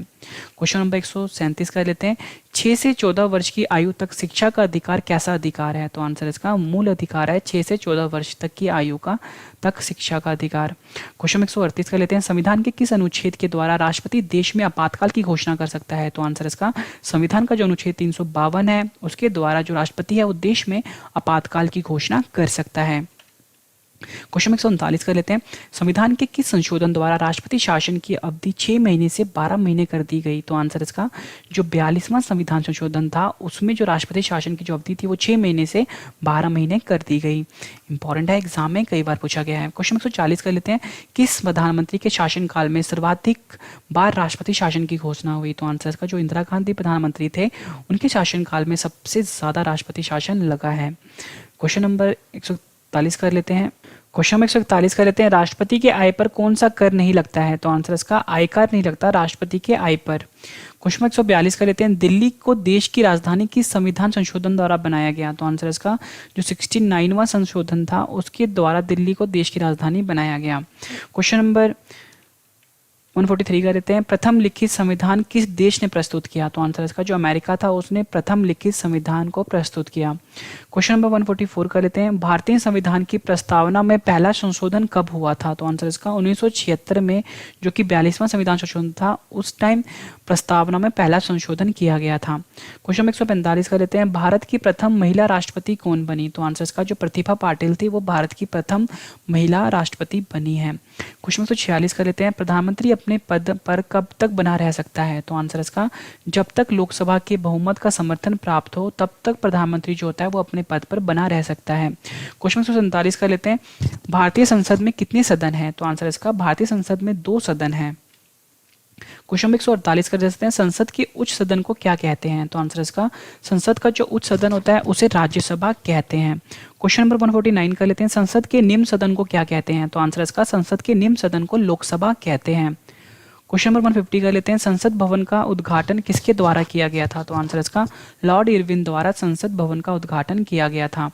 क्वेश्चन नंबर 137 कर लेते हैं, 6 से 14 वर्ष की आयु तक शिक्षा का अधिकार कैसा अधिकार है? तो आंसर इसका, मूल अधिकार है 6 से 14 वर्ष तक की आयु का तक शिक्षा का अधिकार। क्वेश्चन 138 कर लेते हैं, संविधान के किस अनुच्छेद के द्वारा राष्ट्रपति देश में आपातकाल की घोषणा कर सकता है? तो आंसर इसका, संविधान का जो अनुच्छेद 352 है उसके द्वारा जो राष्ट्रपति है वो देश में आपातकाल की घोषणा कर सकता है। क्वेश्चन 139 कर लेते हैं, संविधान के किस संशोधन द्वारा राष्ट्रपति शासन की अवधि 6 महीने से 12 महीने कर दी गई? तो आंसर इसका, जो 42वां संविधान संशोधन था उसमें जो राष्ट्रपति शासन की जो अवधि थी वो 6 महीने से 12 महीने कर दी गई। इंपॉर्टेंट है, एग्जाम में कई बार पूछा गया है। क्वेश्चन 140 कर लेते हैं, किस प्रधानमंत्री के शासनकाल में सर्वाधिक बार राष्ट्रपति शासन की घोषणा हुई? तो आंसर इसका, जो इंदिरा गांधी प्रधानमंत्री थे उनके शासनकाल में सबसे ज्यादा राष्ट्रपति शासन लगा है। क्वेश्चन नंबर 141 कर लेते हैं, क्वेश्चन नंबर 141 कर लेते हैं, राष्ट्रपति के आय पर कौन सा कर नहीं लगता है? तो आंसर इसका, आयकर नहीं लगता राष्ट्रपति के आय पर। क्वेश्चन 142 कर लेते हैं, दिल्ली को देश की राजधानी किस संविधान संशोधन द्वारा बनाया गया? तो आंसर इसका, जो 69वां संशोधन था उसके द्वारा दिल्ली को देश की राजधानी बनाया गया। क्वेश्चन नंबर 143 कर लेते हैं, प्रथम लिखित संविधान किस देश ने प्रस्तुत किया? तो आंसर इसका, जो अमेरिका था उसने प्रथम लिखित संविधान को प्रस्तुत किया। क्वेश्चन नंबर 144 कर लेते हैं, भारतीय संविधान की प्रस्तावना में पहला संशोधन कब हुआ था? तो आंसर इसका 1976 में, जो कि 42वां संविधान संशोधन था, उस टाइम प्रस्तावना में पहला संशोधन किया गया था। क्वेश्चन नंबर 145 कर लेते हैं, भारत की प्रथम महिला राष्ट्रपति कौन बनी? तो आंसर इसका जो प्रतिभा पाटिल थी वो भारत की प्रथम महिला राष्ट्रपति बनी है। क्वेश्चन नंबर 146 कर लेते हैं, प्रधानमंत्री अपने पद पर कब तक बना रह सकता है? तो आंसर इसका जब तक लोकसभा के बहुमत का समर्थन प्राप्त हो तब तक प्रधानमंत्री जो होता है वो अपने पद पर बना रह सकता है। क्वेश्चन 147 कर लेते हैं, भारतीय संसद में कितने सदन हैं? तो आंसर इसका भारतीय संसद में 2 सदन हैं। क्वेश्चन 148 कर देते हैं, संसद के उच्च सदन को क्या कहते हैं? तो आंसर इसका संसद का जो उच्च सदन होता है उसे राज्यसभा कहते हैं। क्वेश्चन नंबर 149 कर लेते हैं, संसद के निम्न सदन को क्या कहते हैं? तो आंसर इसका संसद के निम्न सदन को लोकसभा कहते हैं। क्वेश्चन नंबर 150 कर लेते हैं, संसद भवन का उद्घाटन किसके द्वारा किया गया था? तो आंसर इसका लॉर्ड इरविन द्वारा संसद भवन का उद्घाटन किया गया था।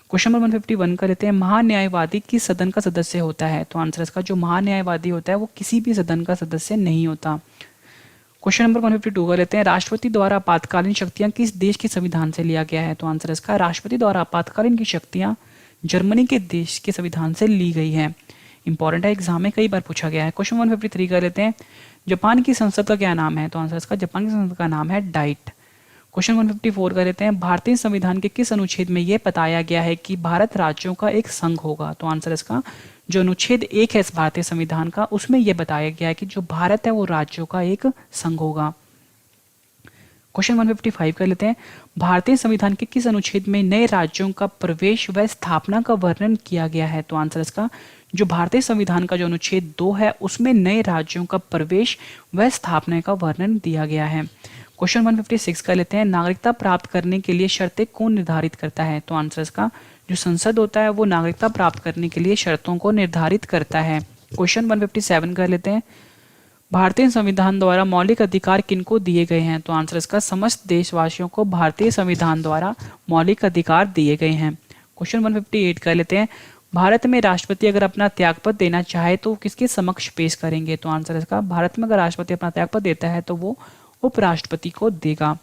क्वेश्चन नंबर 151 कर लेते हैं, महान्यायवादी किस सदन का सदस्य होता है? तो आंसर इसका जो महान्यायवादी होता है वो किसी भी सदन का सदस्य नहीं होता। क्वेश्चन नंबर 152 कर लेते हैं, राष्ट्रपति द्वारा आपातकालीन शक्तियां किस देश के संविधान से लिया गया है? तो आंसर इसका राष्ट्रपति द्वारा आपातकालीन की शक्तियां जर्मनी के देश के संविधान से ली गई है। इंपॉर्टेंट है, एग्जाम में कई बार पूछा गया है। क्वेश्चन 153 कर लेते हैं, जापान की संसद का क्या नाम है? तो आंसर इसका जापान की संसद का नाम है डाइट। क्वेश्चन 154 कर लेते हैं, भारतीय संविधान के किस अनुच्छेद में यह बताया गया है कि भारत राज्यों का एक संघ होगा? तो आंसर इसका जो अनुच्छेद 1 है इस भारतीय संविधान का, उसमें यह बताया गया है कि जो भारत है वो राज्यों का एक संघ होगा। क्वेश्चन 155 कर लेते हैं, भारतीय संविधान के किस अनुच्छेद में नए राज्यों का प्रवेश व स्थापना का वर्णन किया गया है? तो आंसर इसका जो भारतीय संविधान का जो अनुच्छेद 2 है उसमें नए राज्यों का प्रवेश व स्थापना का वर्णन दिया गया है। क्वेश्चन 156 कर लेते हैं, नागरिकता प्राप्त करने के लिए शर्तें कौन निर्धारित करता है? तो आंसर इसका जो संसद होता है वो नागरिकता प्राप्त करने के लिए शर्तों को निर्धारित करता है। क्वेश्चन 157 कर लेते हैं, भारतीय संविधान द्वारा मौलिक अधिकार किनको दिए गए हैं? तो आंसर इसका समस्त देशवासियों को भारतीय संविधान द्वारा मौलिक अधिकार दिए गए हैं। क्वेश्चन 158 कर लेते हैं, भारत में राष्ट्रपति अगर अपना त्यागपत्र देना चाहे तो किसके समक्ष पेश करेंगे? तो आंसर इसका भारत में अगर राष्ट्रपति अपना त्यागपत्र देता है तो वो उपराष्ट्रपति को देगा।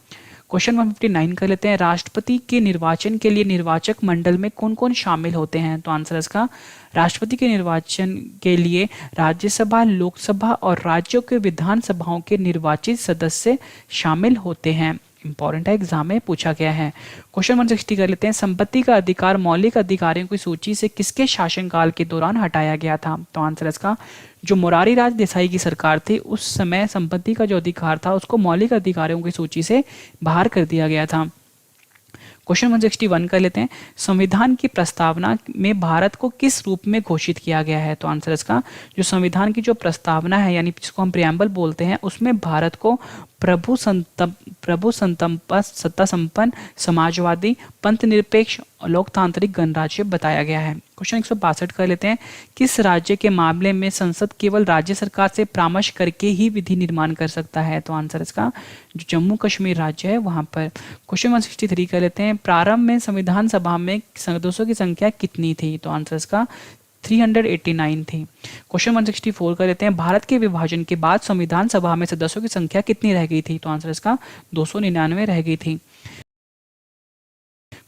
क्वेश्चन 159 कर लेते हैं, राष्ट्रपति के निर्वाचन के लिए निर्वाचक मंडल में कौन कौन शामिल होते हैं? तो आंसर इसका राष्ट्रपति के निर्वाचन के लिए राज्यसभा, लोकसभा और राज्यों के विधानसभाओं के निर्वाचित सदस्य शामिल होते हैं। इंपॉर्टेंट है, एग्जाम में पूछा गया है। क्वेश्चन 160 कर लेते हैं, संपत्ति का अधिकार मौलिक अधिकारों की सूची से किसके शासनकाल के दौरान हटाया गया था? तो आंसर इसका जो मोरारी लाल देसाई की सरकार थी उस समय संपत्ति का जो अधिकार था उसको मौलिक अधिकारों की सूची से बाहर कर दिया गया था। क्वेश्चन 161 कर लेते हैं, संविधान की प्रस्तावना में भारत को किस रूप में घोषित किया गया है? तो आंसर इसका जो संविधान की जो प्रस्तावना है यानी जिसको हम प्रियम्बल बोलते हैं उसमें भारत को प्रभु सत्ता संपन्न, समाजवादी, पंथ निरपेक्ष और लोकतांत्रिक गणराज्य बताया गया है। क्वेश्चन 162 कर लेते हैं, किस राज्य के मामले में संसद केवल राज्य सरकार से परामर्श करके ही विधि निर्माण कर सकता है? तो आंसर इसका जो जम्मू कश्मीर राज्य है वहां पर। क्वेश्चन 163 कर लेते हैं, प्रारंभ में संविधान सभा में सदस्यों की संख्या कितनी थी? तो आंसर इसका 389 थी। क्वेश्चन 164 कर लेते हैं, भारत के विभाजन के बाद संविधान सभा में सदस्यों की संख्या कितनी रह गई थी? तो आंसर इसका 299 रह गई थी।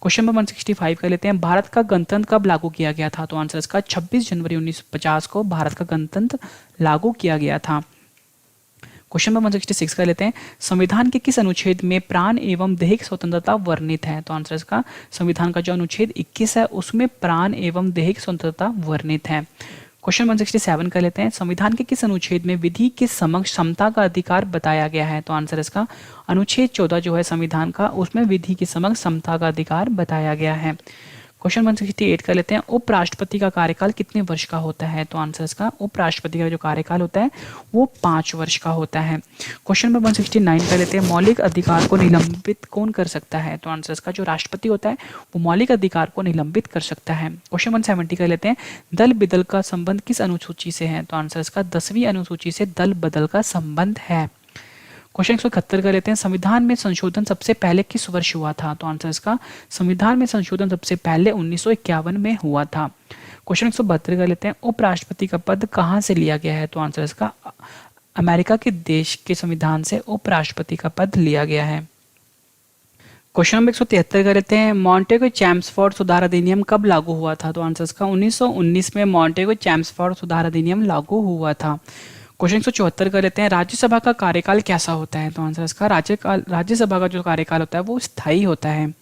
क्वेश्चन नंबर 165 कर लेते हैं, भारत का गणतंत्र कब लागू किया गया था? तो आंसर इसका 26 जनवरी 1950 को भारत का गणतंत्र लागू किया गया था। क्वेश्चन नंबर 166 कर लेते हैं, संविधान के किस अनुच्छेद में प्राण एवं दैहिक स्वतंत्रता वर्णित है? तो आंसर इसका संविधान का जो अनुच्छेद 21 है उसमें प्राण एवं दैहिक स्वतंत्रता वर्णित है। क्वेश्चन 167 कर लेते हैं, संविधान के किस अनुच्छेद में विधि के समक्ष समता का अधिकार बताया गया है? तो आंसर इसका अनुच्छेद 14 जो है संविधान का उसमें विधि के समक्ष समता का अधिकार बताया गया है। क्वेश्चन 168 कर लेते हैं, उपराष्ट्रपति का कार्यकाल कितने वर्ष का होता है? तो आंसर इसका उपराष्ट्रपति का जो कार्यकाल होता है वो 5 वर्ष का होता है। क्वेश्चन नंबर 169 कर लेते हैं, मौलिक अधिकार को निलंबित कौन कर सकता है? तो आंसर इसका जो राष्ट्रपति होता है वो मौलिक अधिकार को निलंबित कर सकता है। क्वेश्चन 170 कर लेते हैं, दल बदल का संबंध किस अनुसूची से है? तो आंसर इसका 10वीं अनुसूची से दल बदल का संबंध है। क्वेश्चन 171 कर लेते हैं, संविधान में संशोधन सबसे पहले किस वर्ष हुआ था? तो आंसर इसका संविधान में संशोधन सबसे पहले 1951 में हुआ था। क्वेश्चन 172 कर लेते हैं, उपराष्ट्रपति का पद कहाँ से लिया गया है? तो आंसर इसका अमेरिका के देश के संविधान से उपराष्ट्रपति का पद लिया गया है। क्वेश्चन नंबर 173 कर लेते हैं, मॉन्टेगो चैम्सफोर्ड सुधार अधिनियम कब लागू हुआ था? तो आंसर इसका 1919 में मॉन्टेगो चैम्सफोर्ड सुधार अधिनियम लागू हुआ था। क्वेश्चन 174 कर लेते हैं, राज्यसभा का कार्यकाल कैसा होता है? तो आंसर इसका राज्यसभा का जो कार्यकाल होता है वो स्थायी होता है।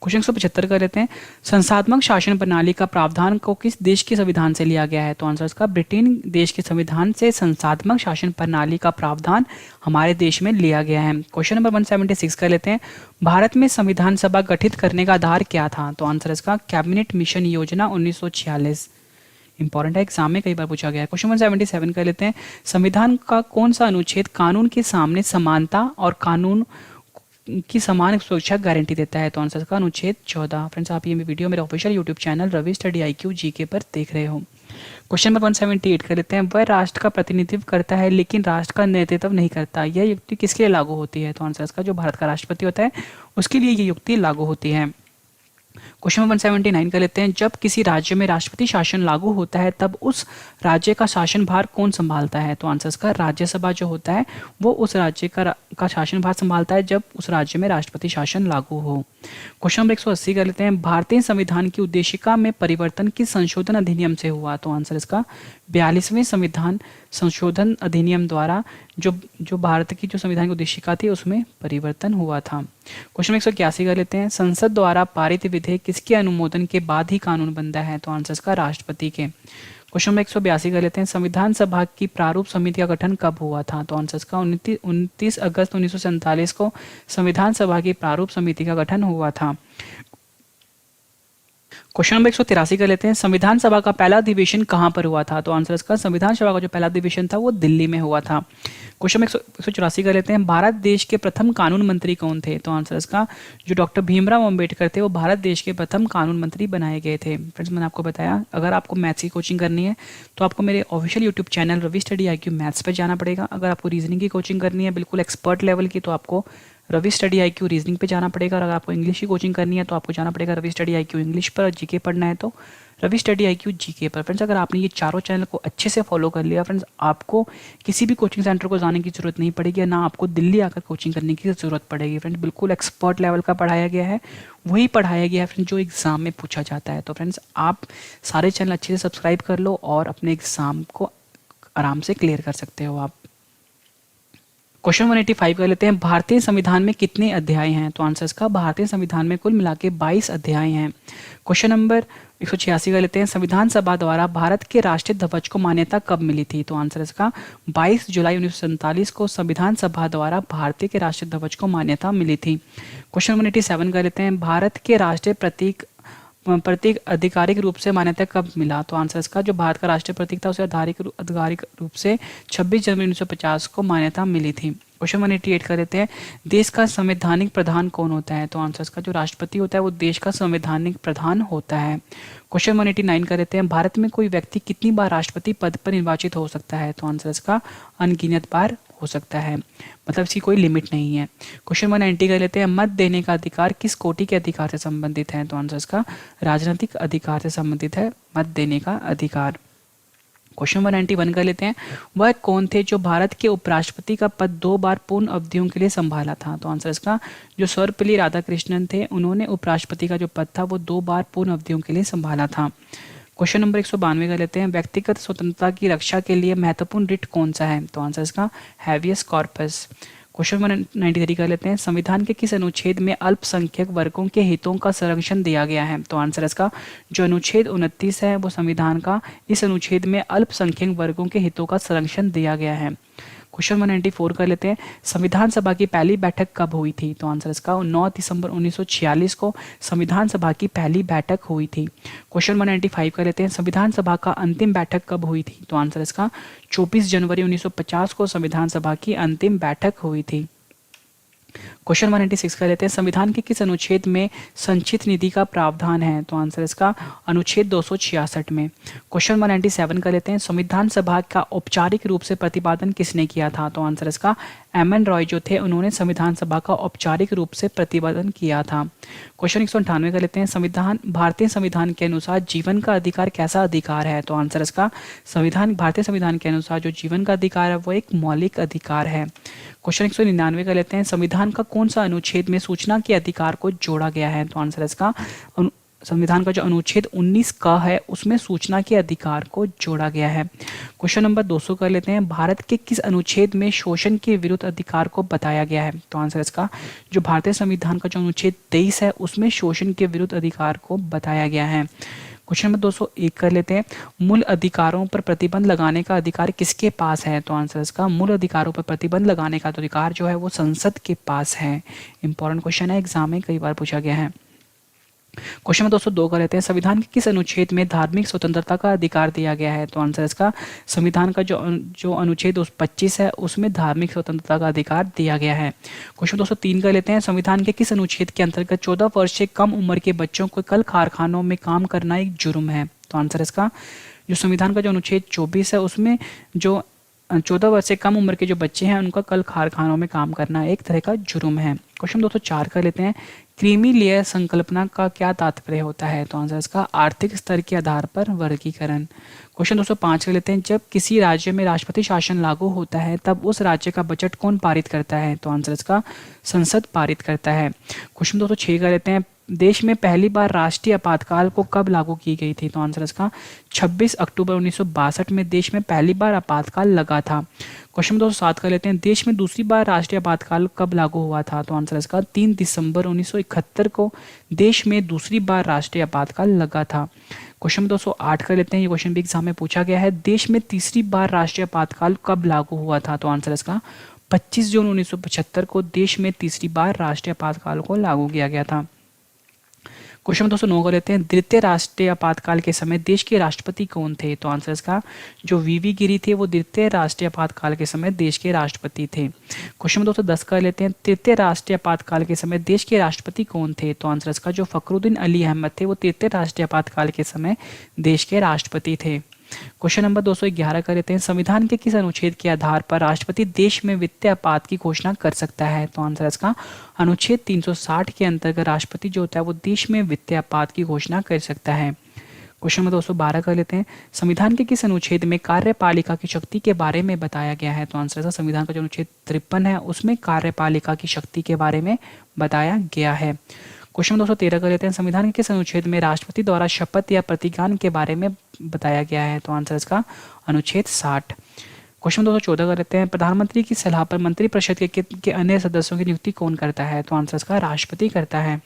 क्वेश्चन 175 कर लेते हैं, संस्थात्मक शासन प्रणाली का प्रावधान को किस देश के संविधान से लिया गया है? तो आंसर इसका ब्रिटेन देश के संविधान से संस्थात्मक शासन प्रणाली का प्रावधान हमारे देश में लिया गया है। क्वेश्चन नंबर 176 कर लेते हैं, भारत में संविधान सभा गठित करने का आधार क्या था? तो आंसर इसका कैबिनेट मिशन योजना 1946। इंपॉर्टेंट है, एग्जाम में कई बार पूछा गया है। क्वेश्चन 177 कर लेते हैं, संविधान का कौन सा अनुच्छेद कानून के सामने समानता और कानून की समान सुरक्षा गारंटी देता है? तो आंसर का अनुच्छेद 14। फ्रेंड्स, आप ये वीडियो मेरे official YouTube channel Ravi study IQ GK पर देख रहे हो। क्वेश्चन नंबर 178 कर लेते हैं, वह राष्ट्र का प्रतिनिधित्व करता है लेकिन राष्ट्र का नेतृत्व नहीं करता, यह युक्ति किसके लिए लागू होती है? तो आंसर इसका जो भारत का राष्ट्रपति होता है उसके लिए ये युक्ति लागू होती है। क्वेश्चन नंबर 179 कर लेते हैं, जब किसी राज्य में राष्ट्रपति शासन लागू होता है तब उस राज्य का शासन भार कौन संभालता है? तो आंसर इसका राज्यसभा जो होता है वो उस राज्य का शासन भार संभालता है जब उस राज्य में राष्ट्रपति शासन लागू हो। क्वेश्चन नंबर 180 कर लेते हैं, भारतीय संविधान की उद्देशिका में परिवर्तन किस संशोधन अधिनियम से हुआ? तो आंसर इसका 42वें संविधान संशोधन अधिनियम द्वारा जो भारत की जो संविधान की उद्देशिका थी उसमें परिवर्तन हुआ था। क्वेश्चन 181 कर लेते हैं, संसद द्वारा पारित विधेयक किसके अनुमोदन के बाद ही कानून बनता है? तो आंसर इसका राष्ट्रपति के। क्वेश्चन नंबर 182 कर लेते हैं, संविधान सभा की प्रारूप समिति का गठन कब हुआ था? तो आंसर इसका 29 अगस्त 1947 को संविधान सभा की प्रारूप समिति का गठन हुआ था। क्वेश्चन नंबर 183 कर लेते हैं, संविधान सभा का पहला अधिवेशन कहां पर हुआ था? तो आंसर इसका संविधान सभा का जो पहला अधिवेशन था वो दिल्ली में हुआ था। क्वेश्चन नंबर 184 कर लेते हैं, भारत देश के प्रथम कानून मंत्री कौन थे? तो आंसर इसका जो डॉक्टर भीमराव अम्बेडकर थे वो भारत देश के प्रथम कानून मंत्री बनाए गए थे। फ्रेंड्स, मैंने आपको बताया अगर आपको मैथ्स की कोचिंग करनी है तो आपको मेरे official YouTube channel Ravi study IQ maths पर जाना पड़ेगा। अगर आपको रीजनिंग की कोचिंग करनी है बिल्कुल एक्सपर्ट लेवल की तो आपको रवि स्टडी IQ रीजनिंग पे जाना पड़ेगा। और अगर आपको इंग्लिश की कोचिंग करनी है तो आपको जाना पड़ेगा रवि स्टडी IQ इंग्लिश पर। और GK पढ़ना है तो रवि स्टडी IQ GK पर। फ्रेंड्स, अगर आपने ये चारों चैनल को अच्छे से फॉलो कर लिया फ्रेंड्स, आपको किसी भी कोचिंग सेंटर को जाने की जरूरत नहीं पड़ेगी, ना आपको दिल्ली आकर कोचिंग करने की जरूरत पड़ेगी। फ्रेंड्स, बिल्कुल एक्सपर्ट लेवल का पढ़ाया गया है, वही पढ़ाया गया है फ्रेंड्स जो एग्जाम में पूछा जाता है। तो फ्रेंड्स, आप सारे चैनल अच्छे से सब्सक्राइब कर लो और अपने एग्जाम को आराम से क्लियर कर सकते हो आप। क्वेश्चन 185 कर लेते हैं, भारतीय संविधान में कितने अध्याय हैं? तो आंसर इसका भारतीय संविधान में कुल मिला के 22 अध्याय हैं। क्वेश्चन नंबर 186 कर लेते हैं, संविधान सभा द्वारा भारत के राष्ट्रीय ध्वज को मान्यता कब मिली थी? तो आंसर इसका 22 जुलाई 1947 को संविधान सभा द्वारा भारतीय के राष्ट्रीय ध्वज को मान्यता मिली थी। क्वेश्चन 187 कर लेते हैं, भारत के राष्ट्रीय प्रतीक आधिकारिक रूप से मान्यता कब मिला? तो आंसर इसका जो भारत का राष्ट्रीय प्रतीक था उसे आधिकारिक रूप से 26 जनवरी 1950 को मान्यता मिली थी। क्वेश्चन 188 कर लेते हैं, देश का संवैधानिक प्रधान कौन होता है? तो आंसर इसका जो राष्ट्रपति होता है वो देश का संवैधानिक प्रधान होता है। क्वेश्चन 189 कर लेते हैं, भारत में कोई व्यक्ति कितनी बार राष्ट्रपति पद पर निर्वाचित हो सकता है? तो आंसर इसका अनगिनत बार हो सकता है, मतलब इसकी कोई लिमिट नहीं है। क्वेश्चन 190 कर लेते हैं, मत देने का अधिकार किस कोटि के अधिकार से संबंधित है? तो आंसर इसका राजनीतिक अधिकार से संबंधित है मत देने का अधिकार। क्वेश्चन 191 कर लेते हैं, वह कौन थे जो भारत के उपराष्ट्रपति का पद 2 बार पूर्ण अवधियों के लिए संभाला था? तो आंसर इसका जो सर्वपल्ली राधाकृष्णन थे उन्होंने उपराष्ट्रपति का जो पद था वो 2 बार पूर्ण अवधियों के लिए संभाला था। क्वेश्चन नंबर 192 कर लेते हैं, व्यक्तिगत स्वतंत्रता की रक्षा के लिए महत्वपूर्ण रिट कौन सा है? तो आंसर इसका हैवियस कॉर्पस। क्वेश्चन 193 कर लेते हैं, संविधान के किस अनुच्छेद में अल्पसंख्यक वर्गों के हितों का संरक्षण दिया गया है? तो आंसर इसका जो अनुच्छेद 29 है वो संविधान का, इस अनुच्छेद में अल्पसंख्यक वर्गों के हितों का संरक्षण दिया गया है। क्वेश्चन 194 कर लेते हैं, संविधान सभा की पहली बैठक कब हुई थी? तो आंसर इसका 9 दिसंबर 1946 को संविधान सभा की पहली बैठक हुई थी। क्वेश्चन 195 कर लेते हैं, संविधान सभा का अंतिम बैठक कब हुई थी? तो आंसर इसका 24 जनवरी 1950 को संविधान सभा की अंतिम बैठक हुई थी। क्वेश्चन 196 कर लेते हैं, संविधान के किस अनुच्छेद में संचित निधि का प्रावधान है? तो आंसर इसका अनुच्छेद 266 में। क्वेश्चन 197 कर लेते हैं, संविधान सभा का औपचारिक रूप से प्रतिपादन किसने किया था? तो आंसर इसका MN रॉय जो थे उन्होंने संविधान सभा का औपचारिक रूप से प्रतिपादन किया था। क्वेश्चन 198 कर लेते हैं, भारतीय संविधान के अनुसार जीवन का अधिकार कैसा अधिकार है? तो आंसर इसका भारतीय संविधान के अनुसार जो जीवन का अधिकार है वो एक मौलिक अधिकार है। क्वेश्चन 199 कर लेते हैं, संविधान संविधान का कौन सा अनुच्छेद में सूचना के अधिकार को जोड़ा गया है? तो आंसर इसका संविधान का जो अनुच्छेद 19 का है उसमें सूचना के अधिकार को जोड़ा गया है। क्वेश्चन नंबर 200 कर लेते हैं, भारत के किस अनुच्छेद में शोषण के विरुद्ध अधिकार को बताया गया है? तो आंसर इसका जो भारतीय संविधान का जो अनुच्छेद 23 है उसमें शोषण के विरुद्ध अधिकार को बताया गया है। क्वेश्चन नंबर 201 कर लेते हैं, मूल अधिकारों पर प्रतिबंध लगाने का अधिकार किसके पास है? तो आंसर इसका मूल अधिकारों पर प्रतिबंध लगाने का अधिकार जो है वो संसद के पास है। इंपॉर्टेंट क्वेश्चन है, एग्जाम में कई बार पूछा गया है। क्वेश्चन नंबर 202 का लेते हैं, संविधान के किस अनुच्छेद में धार्मिक स्वतंत्रता का अधिकार दिया गया है? तो आंसर इसका संविधान का जो अनुच्छेद 25 है उसमें धार्मिक स्वतंत्रता का अधिकार दिया गया है। क्वेश्चन 203 का लेते हैं, संविधान के किस अनुच्छेद के अंतर्गत 14 वर्ष से कम उम्र के बच्चों को कल कारखानों में काम करना एक जुर्म है? तो आंसर इसका जो संविधान का जो अनुच्छेद 24 है उसमें जो 14 वर्ष से कम उम्र के जो बच्चे हैं उनका कल कारखानों में काम करना एक तरह का जुर्म है। क्वेश्चन 204 कर लेते हैं, क्रीमी लेयर संकल्पना का क्या तात्पर्य होता है? तो आंसर इसका आर्थिक स्तर के आधार पर वर्गीकरण। क्वेश्चन 205 कर लेते हैं, जब किसी राज्य में राष्ट्रपति शासन लागू होता है तब उस राज्य का बजट कौन पारित करता है? तो आंसर इसका संसद पारित करता है। क्वेश्चन 206 कर लेते हैं, देश में पहली बार राष्ट्रीय आपातकाल को कब लागू की गई थी? तो आंसर इसका 26 अक्टूबर 1962 में देश में पहली बार आपातकाल लगा था। क्वेश्चन 207 कर लेते हैं, देश में दूसरी बार राष्ट्रीय आपातकाल कब लागू हुआ था? तो आंसर इसका 3 दिसंबर 1971 को देश में दूसरी बार राष्ट्रीय आपातकाल लगा था। क्वेश्चन 208 कर लेते हैं, ये क्वेश्चन भी एग्जाम में पूछा गया है, देश में तीसरी बार राष्ट्रीय आपातकाल कब लागू हुआ था? तो आंसर इसका 25 जून 1975 को देश में तीसरी बार राष्ट्रीय आपातकाल को लागू किया गया था। क्वेश्चन 209 को लेते हैं, द्वितीय राष्ट्रीय आपातकाल के समय देश के राष्ट्रपति कौन थे? तो आंसर इसका जो वीवी गिरी थे वो द्वितीय राष्ट्रीय आपातकाल के समय देश के राष्ट्रपति थे। क्वेश्चन 210 कर लेते हैं, तृतीय राष्ट्रीय आपातकाल के समय देश के राष्ट्रपति कौन थे? तो आंसर इसका जो फखरुद्दीन अली अहमद थे वो तृतीय राष्ट्रीय आपातकाल के समय देश के राष्ट्रपति थे। क्वेश्चन नंबर 211 कर लेते हैं, संविधान के किस अनुच्छेद के आधार पर राष्ट्रपति देश में वित्तीय आपात की घोषणा कर सकता है? तो आंसर इसका अनुच्छेद 360 के अंतर्गत राष्ट्रपति जो होता है वो देश में वित्तीय आपात की घोषणा कर सकता है। क्वेश्चन नंबर 212 कर लेते हैं, संविधान के किस अनुच्छेद में कार्यपालिका की शक्ति के बारे में बताया गया है? तो आंसर इसका संविधान का जो अनुच्छेद 53 है उसमें कार्यपालिका की शक्ति के बारे में बताया गया है। क्वेश्चन 213 कर लेते हैं, संविधान के किस अनुच्छेद में राष्ट्रपति द्वारा शपथ या प्रतिज्ञान के बारे में बताया गया है? तो आंसर इसका अनुच्छेद 60। क्वेश्चन 214 कर लेते हैं, प्रधानमंत्री की सलाह पर मंत्रिपरिषद के अन्य सदस्यों की नियुक्ति कौन करता है? तो आंसर इसका राष्ट्रपति करता है।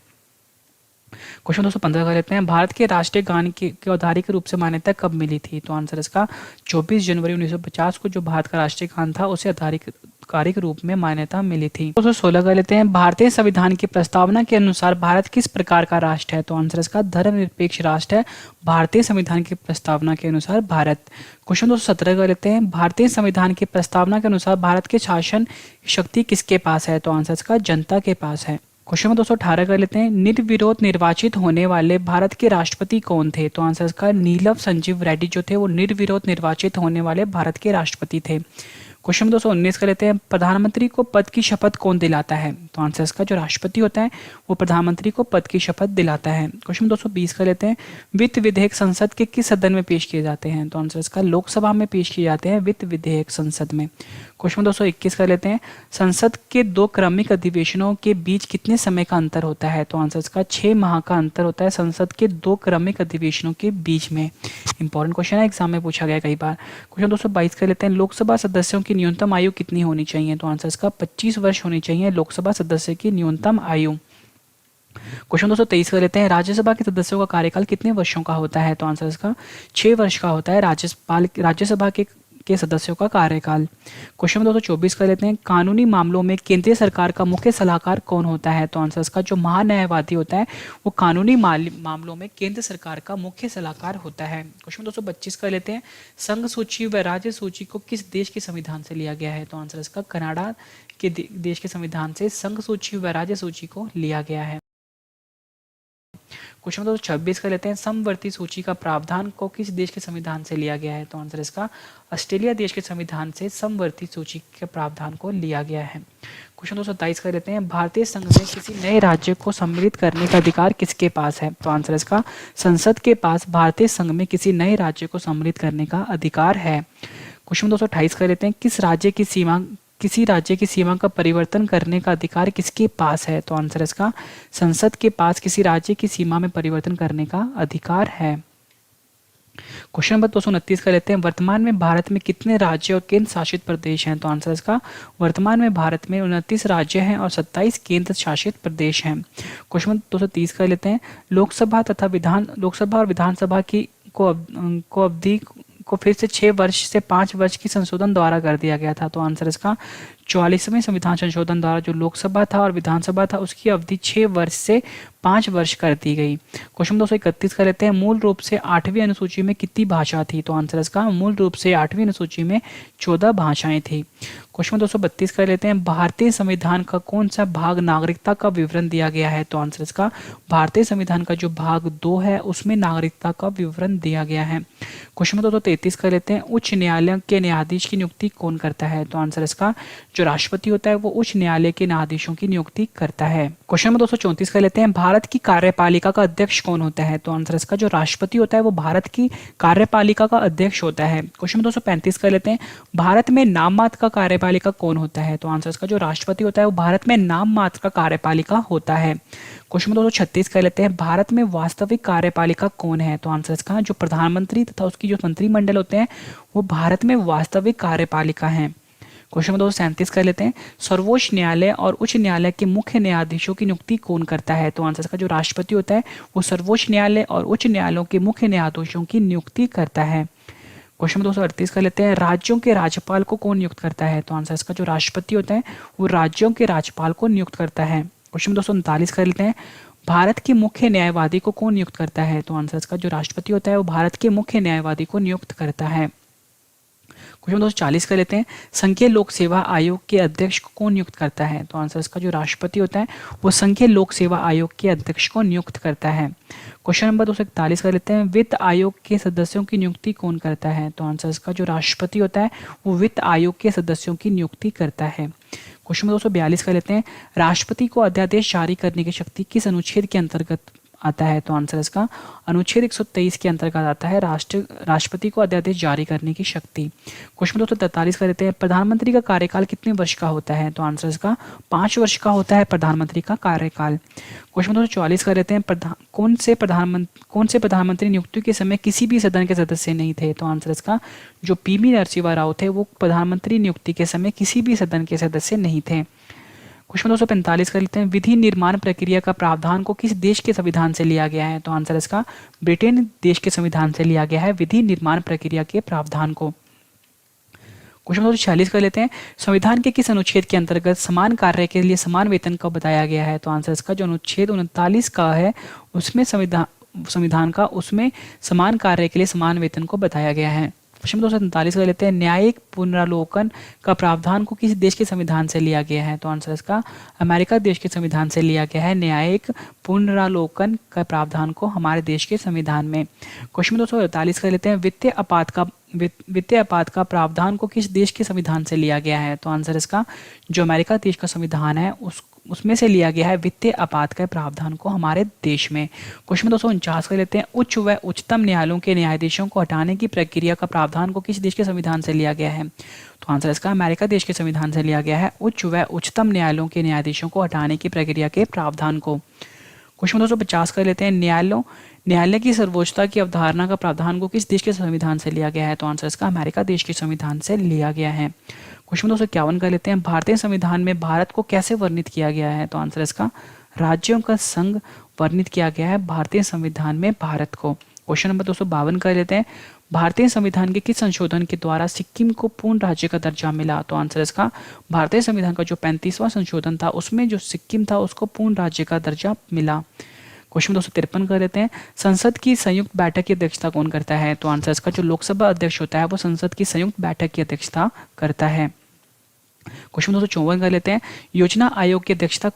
क्वेश्चन 215 कर लेते हैं, भारत के राष्ट्रीय गान की औपचारिक रूप से मान्यता कब मिली थी? तो आंसर इसका 24 जनवरी 1950 को जो भारत का राष्ट्रीय गान था उसे आधिकारिक रूप में मान्यता मिली थी। 216 कर लेते हैं, भारतीय संविधान की प्रस्तावना के अनुसार भारत किस प्रकार का राष्ट्र है? तो आंसर इसका धर्मनिरपेक्ष राष्ट्र है भारतीय संविधान की प्रस्तावना के अनुसार भारत। क्वेश्चन 217 कर लेते हैं, भारतीय संविधान की प्रस्तावना के अनुसार भारत के शासन शक्ति किसके पास है? तो आंसर इसका जनता के पास है। क्वेश्चन नंबर 218 कर लेते हैं, निर्विरोध निर्वाचित होने वाले भारत के राष्ट्रपति कौन थे? तो आंसर इसका नीलम संजीव रेड्डी जो थे वो निर्विरोध निर्वाचित होने वाले भारत के राष्ट्रपति थे। क्वेश्चन नंबर 219 कर लेते हैं, प्रधानमंत्री को पद की शपथ कौन दिलाता है? तो आंसर इसका जो राष्ट्रपति होता है वो प्रधानमंत्री को पद की शपथ दिलाता है। क्वेश्चन 220 कर लेते हैं, वित्त विधेयक संसद के किस सदन में पेश किए जाते हैं? तो आंसर इसका लोकसभा में पेश किए जाते हैं वित्त विधेयक संसद में। क्वेश्चन 221 कर लेते हैं, संसद के 2 क्रमिक अधिवेशनों के बीच कितने समय का अंतर होता है? तो आंसर इसका 6 माह का अंतर होता है संसद के 2 क्रमिक अधिवेशनों के बीच में। इंपॉर्टेंट क्वेश्चन है, एग्जाम में पूछा गया कई बार। क्वेश्चन 222 कर लेते हैं, लोकसभा सदस्यों की न्यूनतम आयु कितनी होनी चाहिए? तो आंसर इसका 25 वर्ष होनी चाहिए लोकसभा सदस्य की न्यूनतम आयु। क्वेश्चन 223 कर लेते हैं, राज्यसभा के सदस्यों का कार्यकाल कितने वर्षों का होता है? तो आंसर इसका 6 वर्ष का होता है राज्यसभा के सदस्यों का कार्यकाल। क्वेश्चन 224 कर लेते हैं, कानूनी मामलों में केंद्रीय सरकार का मुख्य सलाहकार कौन होता है? तो आंसर इसका जो महान्यायवादी होता है वो कानूनी मामलों में केंद्र सरकार का मुख्य सलाहकार होता है। क्वेश्चन 225 कर लेते हैं, संघ सूची व राज्य सूची को किस देश के संविधान से लिया गया है? तो आंसर इसका कनाडा के देश के संविधान से संघ सूची व राज्य सूची को लिया गया है। क्वेश्चन 226 कर लेते हैं, समवर्ती सूची का प्रावधान को किस देश के संविधान से लिया गया है? तो आंसर इसका ऑस्ट्रेलिया देश के संविधान से समवर्ती सूची के प्रावधान को लिया गया है। क्वेश्चन 227 कर लेते हैं, भारतीय संघ में किसी नए राज्य को सम्मिलित करने का अधिकार किसके पास है? तो आंसर इसका संसद के पास भारतीय संघ में किसी नए राज्य को सम्मिलित करने का अधिकार है। क्वेश्चन 228 कर लेते हैं, किस राज्य की सीमा किसी राज्य की सीमा का परिवर्तन करने का अधिकार किसके पास है? तो आंसर इसका संसद के पास किसी राज्य की सीमा में परिवर्तन करने का अधिकार है। क्वेश्चन नंबर 229 का लेते हैं, वर्तमान में भारत में कितने राज्य और केंद्र शासित प्रदेश हैं? तो आंसर इसका वर्तमान में भारत में 29 राज्य हैं और 27 केंद्र शासित प्रदेश हैं। क्वेश्चन नंबर 230 का लेते हैं, लोकसभा और विधानसभा की को अवधि को फिर से 6 वर्ष से 5 वर्ष की संशोधन द्वारा कर दिया गया था। तो आंसर इसका 44वें संविधान संशोधन द्वारा जो लोकसभा था और विधानसभा था उसकी अवधि 6 वर्ष से 5 वर्ष कर दी गई। क्वेश्चन 231 का लेते हैं, मूल रूप से 8वीं अनुसूची में कितनी भाषा थी? तो आंसर इसका मूल रूप से 8वीं अनुसूची में 14 भाषाएं थी। क्वेश्चन 232 का लेते हैं, भारतीय संविधान का कौन सा भाग नागरिकता का विवरण दिया गया है? तो आंसर इसका भारतीय संविधान का जो भाग 2 है उसमें नागरिकता का विवरण दिया गया है। क्वेश्चन 233 का लेते हैं, उच्च न्यायालय के न्यायाधीश की नियुक्ति कौन करता है? तो आंसर इसका जो राष्ट्रपति होता है वो उच्च न्यायालय के न्यायाधीशों की नियुक्ति करता है। क्वेश्चन नंबर 234 का लेते हैं, भारत की कार्यपालिका का अध्यक्ष कौन होता है? तो आंसर इसका जो राष्ट्रपति होता है वो भारत की कार्यपालिका का अध्यक्ष होता है। क्वेश्चन नंबर 235 का लेते हैं, भारत में नाम मात्र का कार्यपालिका कौन होता है? तो आंसर इसका जो राष्ट्रपति होता है वो भारत में नाम मात्र का कार्यपालिका होता है। क्वेश्चन नंबर 236 का लेते हैं, भारत में वास्तविक कार्यपालिका कौन है? तो आंसर इसका जो प्रधानमंत्री तथा उसकी जो मंत्रिमंडल होते हैं वो भारत में वास्तविक कार्यपालिका है। क्वेश्चन नंबर 237 कर लेते हैं, सर्वोच्च न्यायालय और उच्च न्यायालय के मुख्य न्यायाधीशों की नियुक्ति कौन करता है? तो आंसर इसका जो राष्ट्रपति होता है वो सर्वोच्च न्यायालय और उच्च न्यायालयों के मुख्य न्यायाधीशों की नियुक्ति करता है। क्वेश्चन नंबर 238 कर लेते हैं, राज्यों के राज्यपाल को कौन नियुक्त करता है? तो आंसर इसका जो राष्ट्रपति होता है वो राज्यों के राज्यपाल को नियुक्त करता है। क्वेश्चन 239 कर लेते हैं, भारत के मुख्य न्यायवादी को कौन नियुक्त करता है? तो आंसर इसका जो राष्ट्रपति होता है वो भारत के मुख्य न्यायवादी को नियुक्त करता है। क्वेश्चन 240 कर लेते हैं, संघीय लोक सेवा आयोग के अध्यक्ष को कौन नियुक्त करता है? तो आंसर इसका जो राष्ट्रपति होता है वो संघीय लोक सेवा आयोग के अध्यक्ष को नियुक्त करता है। क्वेश्चन नंबर 241 कर लेते हैं, वित्त आयोग के सदस्यों की नियुक्ति कौन करता है? तो आंसर इसका जो राष्ट्रपति होता है वो वित्त आयोग के सदस्यों की नियुक्ति करता है। क्वेश्चन नंबर 242 कर लेते हैं, राष्ट्रपति को अध्यादेश जारी करने की शक्ति किस अनुच्छेद के अंतर्गत आता है? तो आंसर इसका अनुच्छेद 123 के अंतर्गत आता है राष्ट्रपति को अध्यादेश जारी करने की शक्ति। क्वेश्चन 243 का लेते हैं, प्रधानमंत्री का कार्यकाल कितने वर्ष का होता है? तो आंसर इसका 5 वर्ष का होता है प्रधानमंत्री का कार्यकाल। क्वेश्चन 244 का लेते हैं, कौन से प्रधानमंत्री नियुक्ति के समय किसी भी सदन के सदस्य नहीं थे? तो आंसर इसका जो पी.वी. नरसिम्हा राव थे वो प्रधानमंत्री नियुक्ति के समय किसी भी सदन के सदस्य नहीं थे। क्वेश्चन 245 कर लेते हैं, विधि निर्माण प्रक्रिया का प्रावधान को किस देश के संविधान से लिया गया है? तो आंसर इसका ब्रिटेन देश के संविधान से लिया गया है विधि निर्माण प्रक्रिया के प्रावधान को। क्वेश्चन 246 कर लेते हैं, संविधान के किस अनुच्छेद के अंतर्गत समान कार्य के लिए समान वेतन का बताया गया है? तो आंसर इसका जो अनुच्छेद 39 का है उसमें संविधान का उसमें समान कार्य के लिए समान वेतन को बताया गया है। क्वेश्चन 247 कर लेते हैं, न्यायिक पुनरावलोकन का प्रावधान को किस देश के संविधान से लिया गया है? तो आंसर इसका अमेरिका देश के संविधान से लिया गया है न्यायिक पुनरावलोकन का प्रावधान को हमारे देश के संविधान में। क्वेश्चन 248 कर लेते हैं, वित्तीय आपात का प्रावधान को किस देश के संविधान से लिया गया है? तो आंसर इसका जो अमेरिका देश का संविधान है उसमें से लिया गया है वित्तीय आपात के प्रावधान को हमारे देश में। क्वेश्चन 249 कर लेते हैं, उच्च व उच्चतम न्यायालयों के न्यायाधीशों को हटाने की प्रक्रिया का प्रावधान को किस देश के संविधान से लिया गया है? तो आंसर इसका अमेरिका देश के संविधान से लिया गया है उच्च व उच्चतम न्यायालयों के न्यायाधीशों को हटाने की प्रक्रिया के प्रावधान को। क्वेश्चन 250 कर लेते हैं, न्यायालय की सर्वोच्चता की अवधारणा का प्रावधान को किस देश के संविधान से लिया गया है? तो आंसर इसका अमेरिका देश के संविधान से लिया गया है। क्वेश्चन 251 कर लेते हैं, भारतीय संविधान में भारत को कैसे वर्णित किया गया है? तो आंसर इसका राज्यों का संघ वर्णित किया गया है भारतीय संविधान में भारत को। क्वेश्चन नंबर 252 कर लेते हैं, भारतीय संविधान के किस संशोधन के द्वारा सिक्किम को पूर्ण राज्य का दर्जा मिला? तो आंसर इसका भारतीय संविधान का जो 35वां संशोधन था उसमें जो सिक्किम था उसको पूर्ण राज्य का दर्जा मिला। क्वेश्चन 253 कर देते हैं, संसद की संयुक्त बैठक की अध्यक्षता कौन करता है? तो आंसर इसका जो लोकसभा अध्यक्ष होता है वो संसद की संयुक्त बैठक की अध्यक्षता करता है। क्वेश्चन 254 कर लेते हैं, योजना आयोग की अध्यक्षता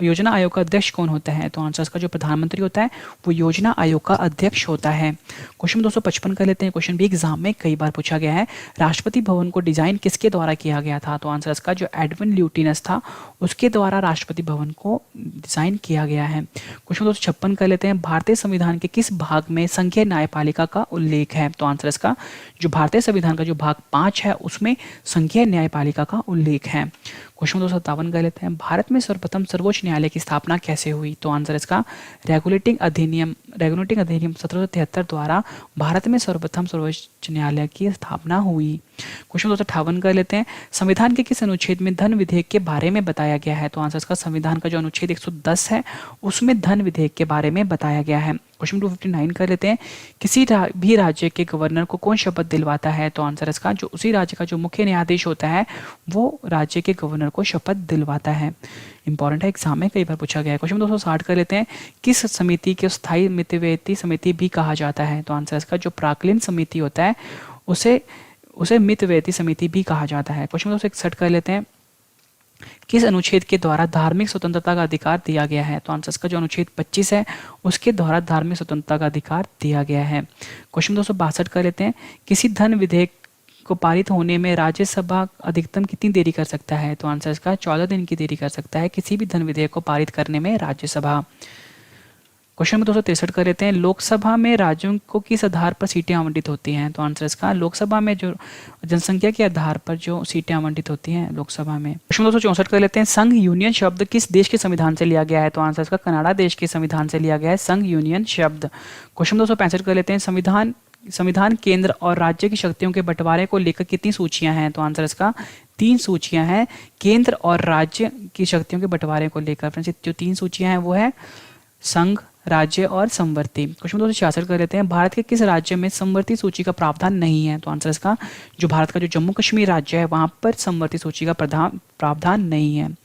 योजना आयोग का अध्यक्ष कौन होता है? तो आंसर इसका जो प्रधानमंत्री होता है वो योजना आयोग का अध्यक्ष होता है। क्वेश्चन 255 कर लेते हैं। क्वेश्चन भी एग्जाम में कई बार पूछा गया है। राष्ट्रपति भवन को डिजाइन किसके द्वारा किया गया था? तो आंसर इसका जो एडविन ल्यूटिनस था उसके द्वारा राष्ट्रपति भवन को डिजाइन किया गया है। क्वेश्चन 256 कर लेते हैं। भारतीय संविधान के किस भाग में संघीय न्यायपालिका का उल्लेख है? तो आंसर इसका जो भारतीय संविधान का जो भाग 5 है उसमें संघीय न्यायपालिका का उल्लेख है। क्वेश्चन 257 कर लेते हैं। भारत में सर्वप्रथम सर्वोच्च न्यायालय की स्थापना कैसे हुई? तो आंसर इसका रेगुलेटिंग अधिनियम 1773 द्वारा भारत में सर्वप्रथम सर्वोच्च न्यायालय की स्थापना हुई। क्वेश्चन 258 कर लेते हैं। संविधान के किस अनुच्छेद में धन विधेयक के बारे में बताया गया है? तो आंसर इसका संविधान का जो अनुच्छेद 110 है उसमें धन विधेयक के बारे में बताया गया है। क्वेश्चन 259 कर लेते हैं। किसी भी राज्य के गवर्नर को कौन शपथ दिलवाता है? तो आंसर इसका जो उसी राज्य का जो मुख्य न्यायाधीश होता है वो राज्य के गवर्नर को शपथ दिलवाता है। इंपॉर्टेंट है, एग्जाम में कई बार पूछा गया है। क्वेश्चन 260 कर लेते हैं। किस समिति के स्थायी मितव्ययी समिति भी कहा जाता है? तो आंसर इसका जो प्राक्कलन समिति होता है उसे मितव्ययी समिति भी कहा जाता है। क्वेश्चन 261 कर लेते हैं। किस अनुच्छेद के द्वारा धार्मिक स्वतंत्रता का अधिकार दिया गया है? तो आंसर इसका जो अनुच्छेद 25 है उसके द्वारा धार्मिक स्वतंत्रता का अधिकार दिया गया है। क्वेश्चन 262 कर लेते हैं। किसी धन विधेयक को पारित होने में राज्यसभा अधिकतम कितनी देरी कर सकता है? तो आंसर इसका 14 दिन की देरी कर सकता है किसी भी धन विधेयक को पारित करने में राज्यसभा। क्वेश्चन में 263 कर लेते हैं। लोकसभा में राज्यों को किस आधार पर सीटें आवंटित होती हैं? तो आंसर इसका लोकसभा में जो जनसंख्या के आधार पर जो सीटें आवंटित होती हैं लोकसभा में। क्वेश्चन 264 कर लेते हैं। संघ यूनियन शब्द किस देश के संविधान से लिया गया है? तो आंसर इसका कनाडा देश के संविधान से लिया गया है संघ यूनियन शब्द। क्वेश्चन 265 कर लेते हैं। संविधान केंद्र और राज्य की शक्तियों के बंटवारे को लेकर कितनी सूचियां हैं? तो आंसर इसका 3 सूचियां हैं केंद्र और राज्य की शक्तियों के बंटवारे को लेकर। फ्रेंड्स जो 3 सूचियां हैं वो है संघ, राज्य और समवर्ती। क्वेश्चन 266 कर लेते हैं। भारत के किस राज्य में समवर्ती सूची का प्रावधान नहीं है? तो आंसर इसका जो भारत का जो जम्मू कश्मीर राज्य है वहां पर समवर्ती सूची का प्रावधान नहीं है।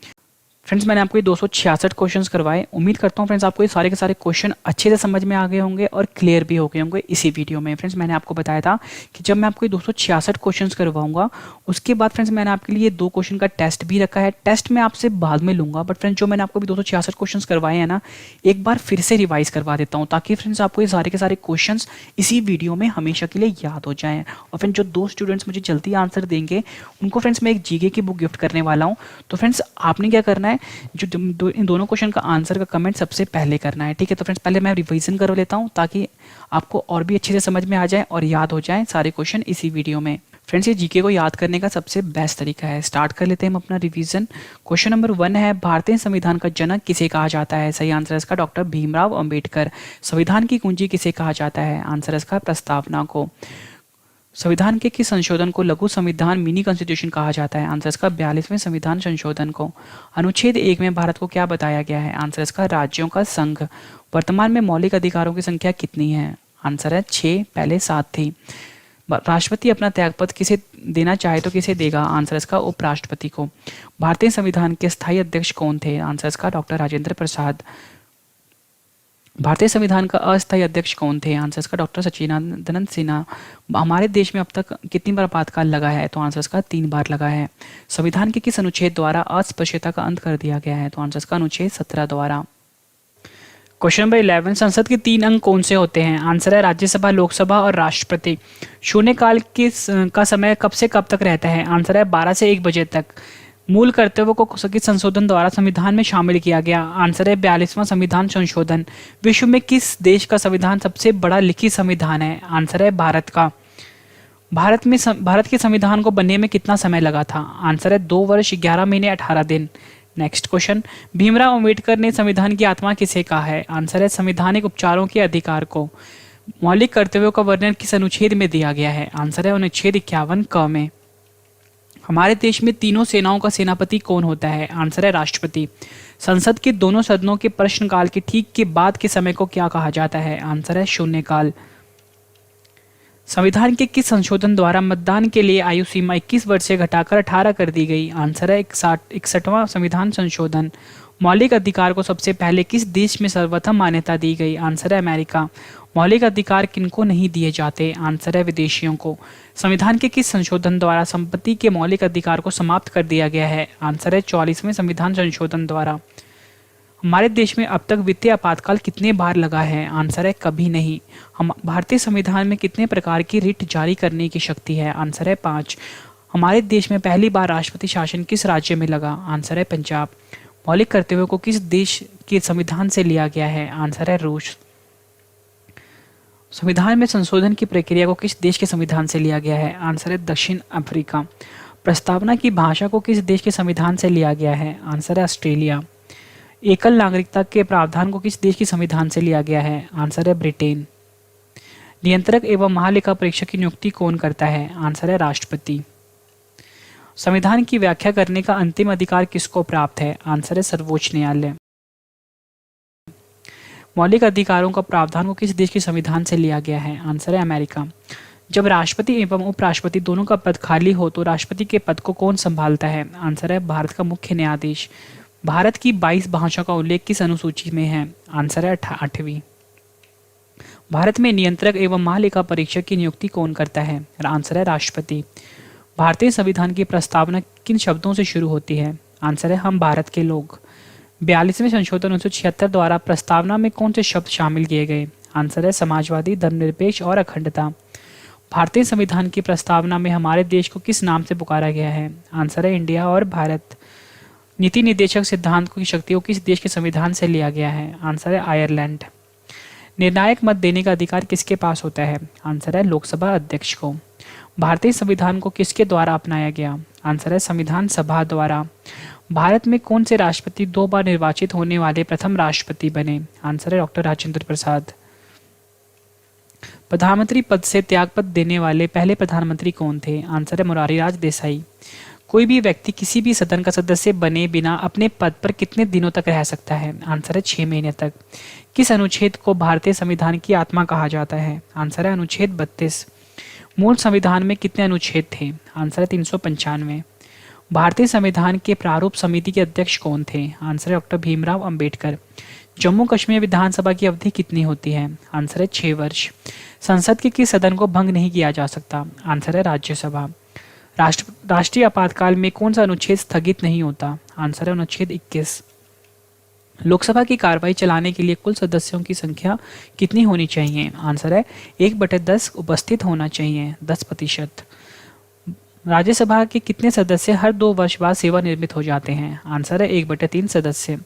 फ्रेंड्स मैंने आपको ये 266 क्वेश्चंस करवाए। उम्मीद करता हूँ फ्रेंड्स आपको ये सारे के सारे क्वेश्चन अच्छे से समझ में आ गए होंगे और क्लियर भी हो गए होंगे इसी वीडियो में। फ्रेंड्स मैंने आपको बताया था कि जब मैं आपको ये 266 क्वेश्चंस करवाऊंगा उसके बाद फ्रेंड्स मैंने आपके लिए 2 क्वेश्चन का टेस्ट भी रखा है। टेस्ट मैं आपसे बाद में लूंगा, बट फ्रेंड्स जो मैंने आपको भी 266 क्वेश्चन करवाए हैं ना एक बार फिर से रिवाइज करवा देता हूँ ताकि फ्रेंड्स आपको ये सारे के सारे क्वेश्चन इसी वीडियो में हमेशा के लिए याद हो जाएँ। और फ्रेंड्स जो 2 स्टूडेंट्स मुझे जल्दी आंसर देंगे उनको फ्रेंड्स मैं एक जीके की बुक गिफ्ट करने वाला हूँ। तो फ्रेंड्स आपने क्या करना है, जो इन दोनों क्वेश्चन का आंसर का कमेंट सबसे पहले करना है, ठीक है। तो फ्रेंड्स पहले मैं रिवीजन कर लेता हूँ ताकि आपको और भी अच्छे से समझ में आ जाए और याद हो जाए सारे क्वेश्चन इसी वीडियो में। फ्रेंड्स ये जीके को याद करने का सबसे बेस्ट तरीका है। स्टार्ट कर लेते हैं हम अपना रिवीजन। क्वेश्चन नंबर 1 है, भारतीय संविधान का जनक किसे कहा जाता है? सही आंसर इसका डॉक्टर भीमराव अंबेडकर। संविधान की कुंजी किसे कहा जाता है? आंसर इसका प्रस्तावना को। संविधान के किस संशोधन को लघु संविधान मिनी कॉन्स्टिट्यूशन कहा जाता है? आंसर इसका 42वें संविधान संशोधन को। अनुच्छेद 1 में भारत को क्या बताया गया है? आंसर इसका राज्यों का संघ। वर्तमान में मौलिक अधिकारों की संख्या कितनी है? आंसर है 6, पहले 7 थी। राष्ट्रपति अपना त्यागपत्र किसे देना चाहे तो किसे देगा? आंसर इसका उपराष्ट्रपति को। भारतीय संविधान के स्थायी अध्यक्ष कौन थे? आंसर इसका डॉक्टर राजेंद्र प्रसाद। भारतीय संविधान का अस्थायी अध्यक्ष कौन थे? आंसर इसका डॉक्टर सच्चिदानंद सिन्हा। हमारे देश में अब तक कितनी बार आपातकाल लगा है? तो आंसर इसका 3 बार लगा है। संविधान के किस अनुच्छेद द्वारा अस्पृश्यता का अंत कर दिया गया है? तो आंसर इसका अनुच्छेद 17 द्वारा। क्वेश्चन नंबर 11, संसद के 3 अंग कौन से होते हैं? आंसर है राज्यसभा, लोकसभा और राष्ट्रपति। शून्यकाल का समय कब से कब तक रहता है? आंसर है 12 से 1 बजे तक। मूल कर्तव्यों को किस संशोधन द्वारा संविधान में शामिल किया गया? आंसर है 42वां संविधान संशोधन। विश्व में किस देश का संविधान सबसे बड़ा लिखित संविधान है? आंसर है भारत का। भारत के संविधान को बनने में कितना समय लगा था? आंसर है 2 वर्ष 11 महीने 18 दिन। नेक्स्ट क्वेश्चन, भीमराव अंबेडकर ने संविधान की आत्मा किसे कहा है? आंसर है संवैधानिक उपचारों के अधिकार को। मौलिक कर्तव्यों का वर्णन किस अनुच्छेद में दिया गया है? आंसर है अनुच्छेद 51 क में। हमारे देश में तीनों सेनाओं का सेनापति कौन होता है? आंसर है राष्ट्रपति। संसद के दोनों सदनों के प्रश्नकाल के ठीक के बाद के समय को क्या कहा जाता है? आंसर है शून्यकाल। संविधान के किस संशोधन द्वारा मतदान के लिए आयु सीमा 21 वर्ष से घटाकर 18 कर दी गई? आंसर है 61वां संविधान संशोधन। मौलिक अधिकार को सबसे पहले किस देश में सर्वप्रथम मान्यता दी गई? आंसर है अमेरिका। मौलिक अधिकार किनको नहीं दिए जाते? आंसर है विदेशियों को। संविधान के किस संशोधन द्वारा संपत्ति के मौलिक अधिकार को समाप्त कर दिया गया है? आंसर है 44वें संविधान संशोधन द्वारा। हमारे देश में अब तक वित्तीय आपातकाल कितने बार लगा है? आंसर है कभी नहीं। हम भारतीय संविधान में कितने प्रकार की रिट जारी करने की शक्ति है? आंसर है 5। हमारे देश में पहली बार राष्ट्रपति शासन किस राज्य में लगा? आंसर है पंजाब। मौलिक कर्तव्यों को किस देश के संविधान से लिया गया है? आंसर है रूस। संविधान में संशोधन की प्रक्रिया को किस देश के संविधान से लिया गया है? आंसर है दक्षिण अफ्रीका। प्रस्तावना की भाषा को किस देश के संविधान से लिया गया है? आंसर है ऑस्ट्रेलिया। एकल नागरिकता के प्रावधान को किस देश के संविधान से लिया गया है? आंसर है ब्रिटेन। नियंत्रक एवं महालेखा परीक्षक की नियुक्ति कौन करता है? आंसर है राष्ट्रपति। संविधान की व्याख्या करने का अंतिम अधिकार किसको प्राप्त है? आंसर है सर्वोच्च न्यायालय। मौलिक अधिकारों का प्रावधान को किस देश के संविधान से लिया गया है? आंसर है अमेरिका। जब राष्ट्रपति एवं उपराष्ट्रपति दोनों का पद खाली हो तो राष्ट्रपति के पद को कौन संभालता है? आंसर है भारत का मुख्य न्यायाधीश। भारत की 22 भाषा का उल्लेख किस अनुसूची में है? आंसर है 8वीं। भारत में नियंत्रक एवं महालेखा परीक्षक की नियुक्ति कौन करता है? आंसर है राष्ट्रपति। भारतीय संविधान की प्रस्तावना किन शब्दों से शुरू होती है? आंसर है हम भारत के लोग। 42वें संशोधन 1976 द्वारा प्रस्तावना में कौन से शब्द शामिल किए गए? आंसर है समाजवादी, धर्मनिरपेक्ष और अखंडता। भारतीय संविधान की प्रस्तावना में हमारे देश को किस नाम से पुकारा गया है? आंसर है इंडिया और भारत। नीति निर्देशक सिद्धांत की शक्तियों किस देश के संविधान से लिया गया है? आंसर है आयरलैंड। निर्णायक मत देने का अधिकार किसके पास होता है? आंसर है लोकसभा अध्यक्ष को। भारतीय संविधान को किसके द्वारा अपनाया गया? आंसर है संविधान सभा द्वारा। भारत में कौन से राष्ट्रपति 2 बार निर्वाचित होने वाले प्रथम राष्ट्रपति बने? आंसर है डॉक्टर राजेंद्र प्रसाद। प्रधानमंत्री पद से त्यागपत्र देने वाले पहले प्रधानमंत्री कौन थे? आंसर है मोरारजीलाल देसाई। कोई भी व्यक्ति किसी भी सदन का सदस्य बने बिना अपने पद पर कितने दिनों तक रह सकता है? आंसर है 6 महीने तक। किस अनुच्छेद को भारतीय संविधान की आत्मा कहा जाता है? आंसर है अनुच्छेद 32। मूल संविधान में कितने अनुच्छेद थे? आंसर है 395। भारतीय संविधान के प्रारूप समिति के अध्यक्ष कौन थे? आंसर है डॉक्टर भीमराव अंबेडकर। जम्मू कश्मीर विधानसभा की अवधि कितनी होती है? आंसर है 6 वर्ष। संसद के किस सदन को भंग नहीं किया जा सकता? आंसर है राज्यसभा। राष्ट्रीय आपातकाल में कौन सा अनुच्छेद स्थगित नहीं होता? आंसर है अनुच्छेद 21। लोकसभा की कार्रवाई चलाने के लिए कुल सदस्यों की संख्या कितनी होनी चाहिए? आंसर है 1/10 उपस्थित होना चाहिए, 10%। राज्यसभा के कितने सदस्य हर 2 वर्ष बाद सेवानिवृत्त हो जाते हैं? आंसर है 1/3 सदस्य।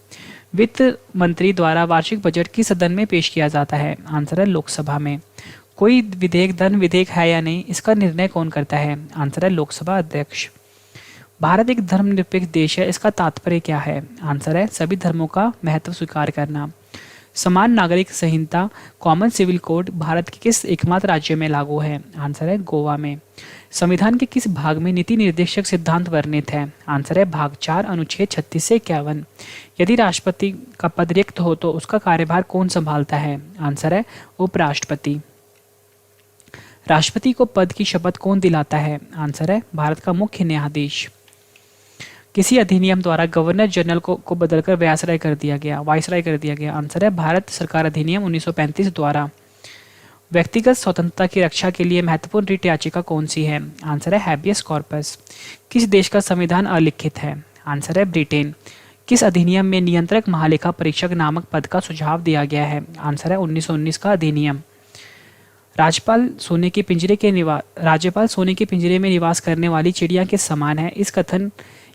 वित्त मंत्री द्वारा वार्षिक बजट किस सदन में पेश किया जाता है? आंसर है लोकसभा में। कोई विधेयक धन विधेयक है या नहीं, इसका निर्णय कौन करता है? आंसर है लोकसभा अध्यक्ष। भारत एक धर्मनिरपेक्ष देश है, इसका तात्पर्य क्या है? आंसर है सभी धर्मों का महत्व स्वीकार करना। समान नागरिक संहिता कॉमन सिविल कोड भारत के किस एकमात्र राज्य में लागू है? आंसर है गोवा में। संविधान के किस भाग में नीति निर्देशक सिद्धांत वर्णित है? आंसर है भाग 4 अनुच्छेद 36 से 51। यदि राष्ट्रपति का पद रिक्त हो तो उसका कार्यभार कौन संभालता है? आंसर है उपराष्ट्रपति। राष्ट्रपति को पद की शपथ कौन दिलाता है? आंसर है भारत का मुख्य न्यायाधीश। किसी अधिनियम द्वारा गवर्नर जनरल को बदलकर वायसराय कर दिया गया? आंसर है भारत सरकार अधिनियम 1935 द्वारा। व्यक्तिगत स्वतंत्रता की रक्षा के लिए महत्वपूर्ण रिट याचिका कौन सी है? आंसर है हैबियस कॉर्पस। किस देश का संविधान अलिखित है? आंसर है ब्रिटेन। किस अधिनियम में नियंत्रक महालेखा परीक्षक नामक पद का सुझाव दिया गया है? आंसर है 1919 का अधिनियम। राज्यपाल सोने के पिंजरे में निवास करने वाली चिड़िया के समान है,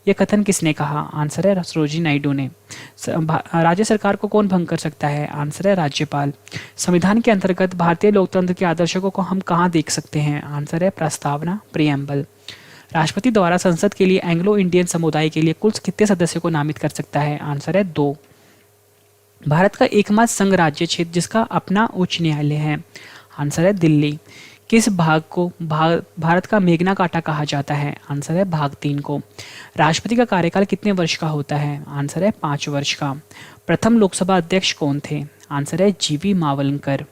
यह कथन किसने कहा? आंसर है सरोजिनी नायडू ने। राज्य सरकार को कौन भंग कर सकता है? आंसर है राज्यपाल। संविधान के अंतर्गत भारतीय लोकतंत्र के आदर्शों को हम कहाँ देख सकते हैं? आंसर है प्रस्तावना, प्रियम्बल। राष्ट्रपति द्वारा संसद के लिए एंग्लो इंडियन समुदाय के लिए कुल कितने सदस्यों को नामित कर सकता है? आंसर है 2। भारत का एकमात्र संघ राज्य क्षेत्र जिसका अपना उच्च न्यायालय है? आंसर है दिल्ली। किस भाग को भारत का मेघना काटा कहा जाता है? आंसर है भाग 3 को। राष्ट्रपति का कार्यकाल कितने वर्ष का होता है? आंसर है 5 वर्ष का। प्रथम लोकसभा अध्यक्ष कौन थे? आंसर है जीवी मावलंकर।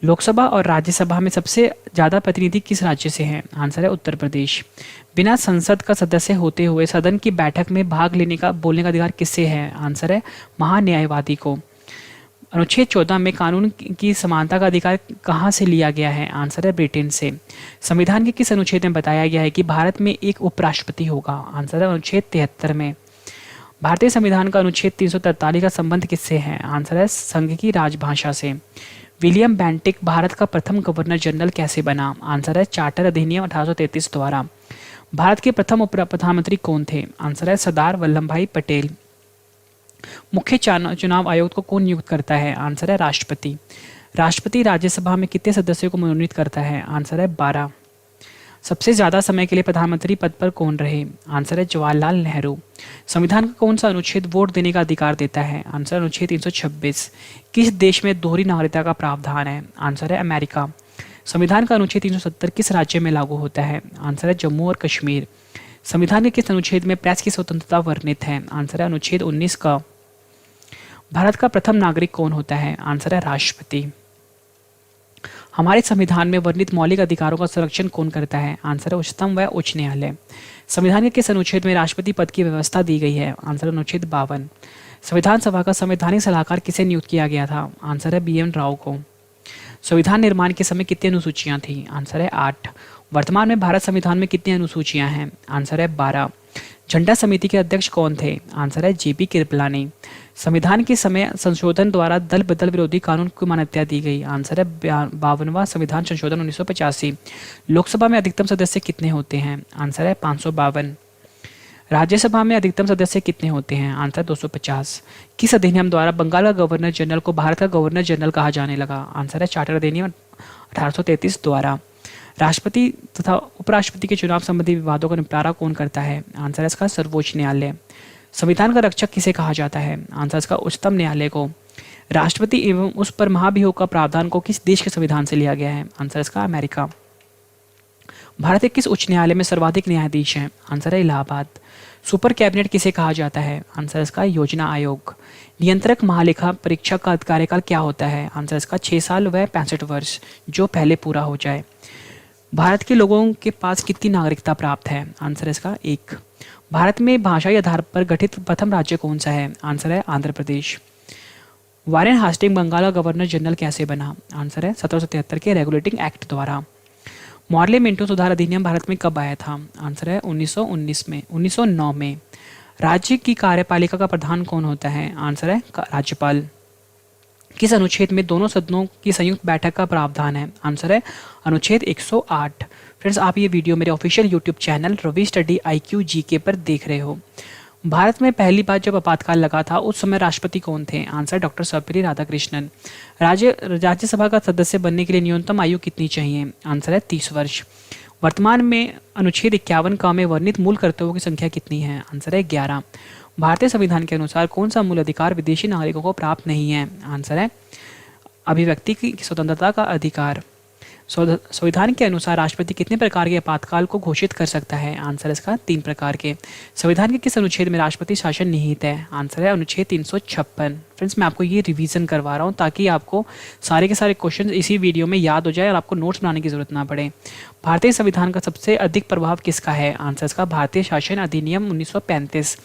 लोकसभा और राज्यसभा में सबसे ज्यादा प्रतिनिधि किस राज्य से हैं? आंसर है उत्तर प्रदेश। बिना संसद का सदस्य होते हुए सदन की बैठक में भाग बोलने का अधिकार किससे है? आंसर है महान्यायवादी को। अनुच्छेद 14 में कानून की समानता का अधिकार कहाँ से लिया गया है? आंसर है ब्रिटेन से। संविधान के किस अनुच्छेद में बताया गया है कि भारत में एक उपराष्ट्रपति होगा? आंसर है अनुच्छेद 73 में। भारतीय संविधान का अनुच्छेद 343 का संबंध किससे है? आंसर है संघ की राजभाषा से। विलियम बेंटिक भारत का प्रथम गवर्नर जनरल कैसे बना? आंसर है चार्टर अधिनियम 1833 द्वारा। भारत के प्रथम उप प्रधानमंत्री कौन थे? आंसर है सरदार वल्लभ भाई पटेल। मुख्य चुनाव आयोग को कौन नियुक्त करता है? आंसर है राष्ट्रपति। राष्ट्रपति राज्यसभा में कितने सदस्यों को मनोनीत करता है? आंसर है 12। सबसे ज्यादा समय के लिए प्रधानमंत्री पद पर कौन रहे? आंसर है जवाहरलाल नेहरू। संविधान का कौन सा अनुच्छेद वोट देने का अधिकार देता है? आंसर अनुच्छेद 326। किस देश में दोहरी नागरिकता का प्रावधान है? आंसर है अमेरिका। संविधान का अनुच्छेद 370 किस राज्य में लागू होता है? आंसर है जम्मू और कश्मीर। संविधान के किस अनुच्छेद में प्रेस की स्वतंत्रता वर्णित है? आंसर है अनुच्छेद 19 का। भारत का प्रथम नागरिक कौन होता है? आंसर है राष्ट्रपति। हमारे संविधान में वर्णित मौलिक अधिकारों का संरक्षण कौन करता है? आंसर है उच्चतम व उच्च न्यायालय। संविधान के किस अनुच्छेद में राष्ट्रपति पद की व्यवस्था दी गई है? आंसर अनुच्छेद 52। संविधान सभा का संवैधानिक सलाहकार किसे नियुक्त किया गया था? आंसर है BN राव को। संविधान निर्माण के समय कितनी अनुसूचियां थी? आंसर है 8। वर्तमान में भारत संविधान में कितनी अनुसूचियां हैं? आंसर है 12। झंडा समिति के अध्यक्ष कौन थे? आंसर है JP कृपलानी। संविधान के समय संशोधन द्वारा दल बदल विरोधी कानून को मान्यता दी गई? आंसर है 52वां संविधान संशोधन 1985। लोकसभा में अधिकतम सदस्य कितने होते हैं? आंसर है 552। राज्यसभा में अधिकतम सदस्य कितने होते हैं? आंसर 250। किस अधिनियम द्वारा बंगाल का गवर्नर जनरल को भारत का गवर्नर जनरल कहा जाने लगा? आंसर है चार्टर अधिनियम 1833 द्वारा। राष्ट्रपति तथा उपराष्ट्रपति के चुनाव संबंधी विवादों का निपटारा कौन करता है? आंसर है इसका सर्वोच्च न्यायालय। संविधान का रक्षक किसे कहा जाता है? आंसर इसका उच्चतम न्यायालय को। राष्ट्रपति एवं उस पर महाभियोग का प्रावधान को किस देश के संविधान से लिया गया है? आंसर इसका अमेरिका। भारत के किस उच्च न्यायालय में सर्वाधिक न्यायाधीश हैं? आंसर है इलाहाबाद। सुपर कैबिनेट किसे कहा जाता है? आंसर इसका योजना आयोग। नियंत्रक महालेखा परीक्षक का कार्यकाल क्या होता है? आंसर इसका 6 साल व 65 वर्ष, जो पहले पूरा हो जाए। भारत के लोगों के पास कितनी नागरिकता प्राप्त है? आंसर इसका 1। भारत में भाषाई आधार पर गठित प्रथम राज्य कौन सा है? आंसर है आंध्र प्रदेश। वारेन हास्टिंग बंगाल का गवर्नर जनरल कैसे बना? आंसर है 1773 के रेगुलेटिंग एक्ट द्वारा। मॉर्ले मिंटो सुधार अधिनियम भारत में कब आया था? आंसर है 1909 में। राज्य की कार्यपालिका का प्रधान कौन होता है? आंसर है राज्यपाल। किस अनुच्छेद में दोनों सदनों की संयुक्त बैठक का प्रावधान है? आंसर है अनुच्छेद 108। फ्रेंड्स, आप ये वीडियो मेरे official YouTube channel Ravi study IQ GK पर देख रहे हो। भारत में पहली बार जब आपातकाल लगा था उस समय राष्ट्रपति कौन थे? Answer doctor Sarvepalli Radhakrishnan. राज्यसभा का सदस्य बनने के लिए न्यूनतम आयु कितनी चाहिए? आंसर है 30 वर्ष। वर्तमान में अनुच्छेद 51 का में वर्णित मूल कर्तव्यों की संख्या कितनी है? आंसर है 11। भारतीय संविधान के अनुसार कौन सा मूल अधिकार विदेशी नागरिकों को प्राप्त नहीं है? आंसर है अभिव्यक्ति की स्वतंत्रता का अधिकार। संविधान के अनुसार राष्ट्रपति कितने प्रकार के आपातकाल को घोषित कर सकता है? आंसर इसका 3 प्रकार के। संविधान के किस अनुच्छेद में राष्ट्रपति शासन निहित है? आंसर है अनुच्छेद 356। फ्रेंड्स, मैं आपको ये रिवीजन करवा रहा हूँ ताकि आपको सारे के सारे क्वेश्चन इसी वीडियो में याद हो जाए और आपको नोट्स बनाने की जरूरत ना पड़े। भारतीय संविधान का सबसे अधिक प्रभाव किसका है? आंसर इसका भारतीय शासन अधिनियम 1935।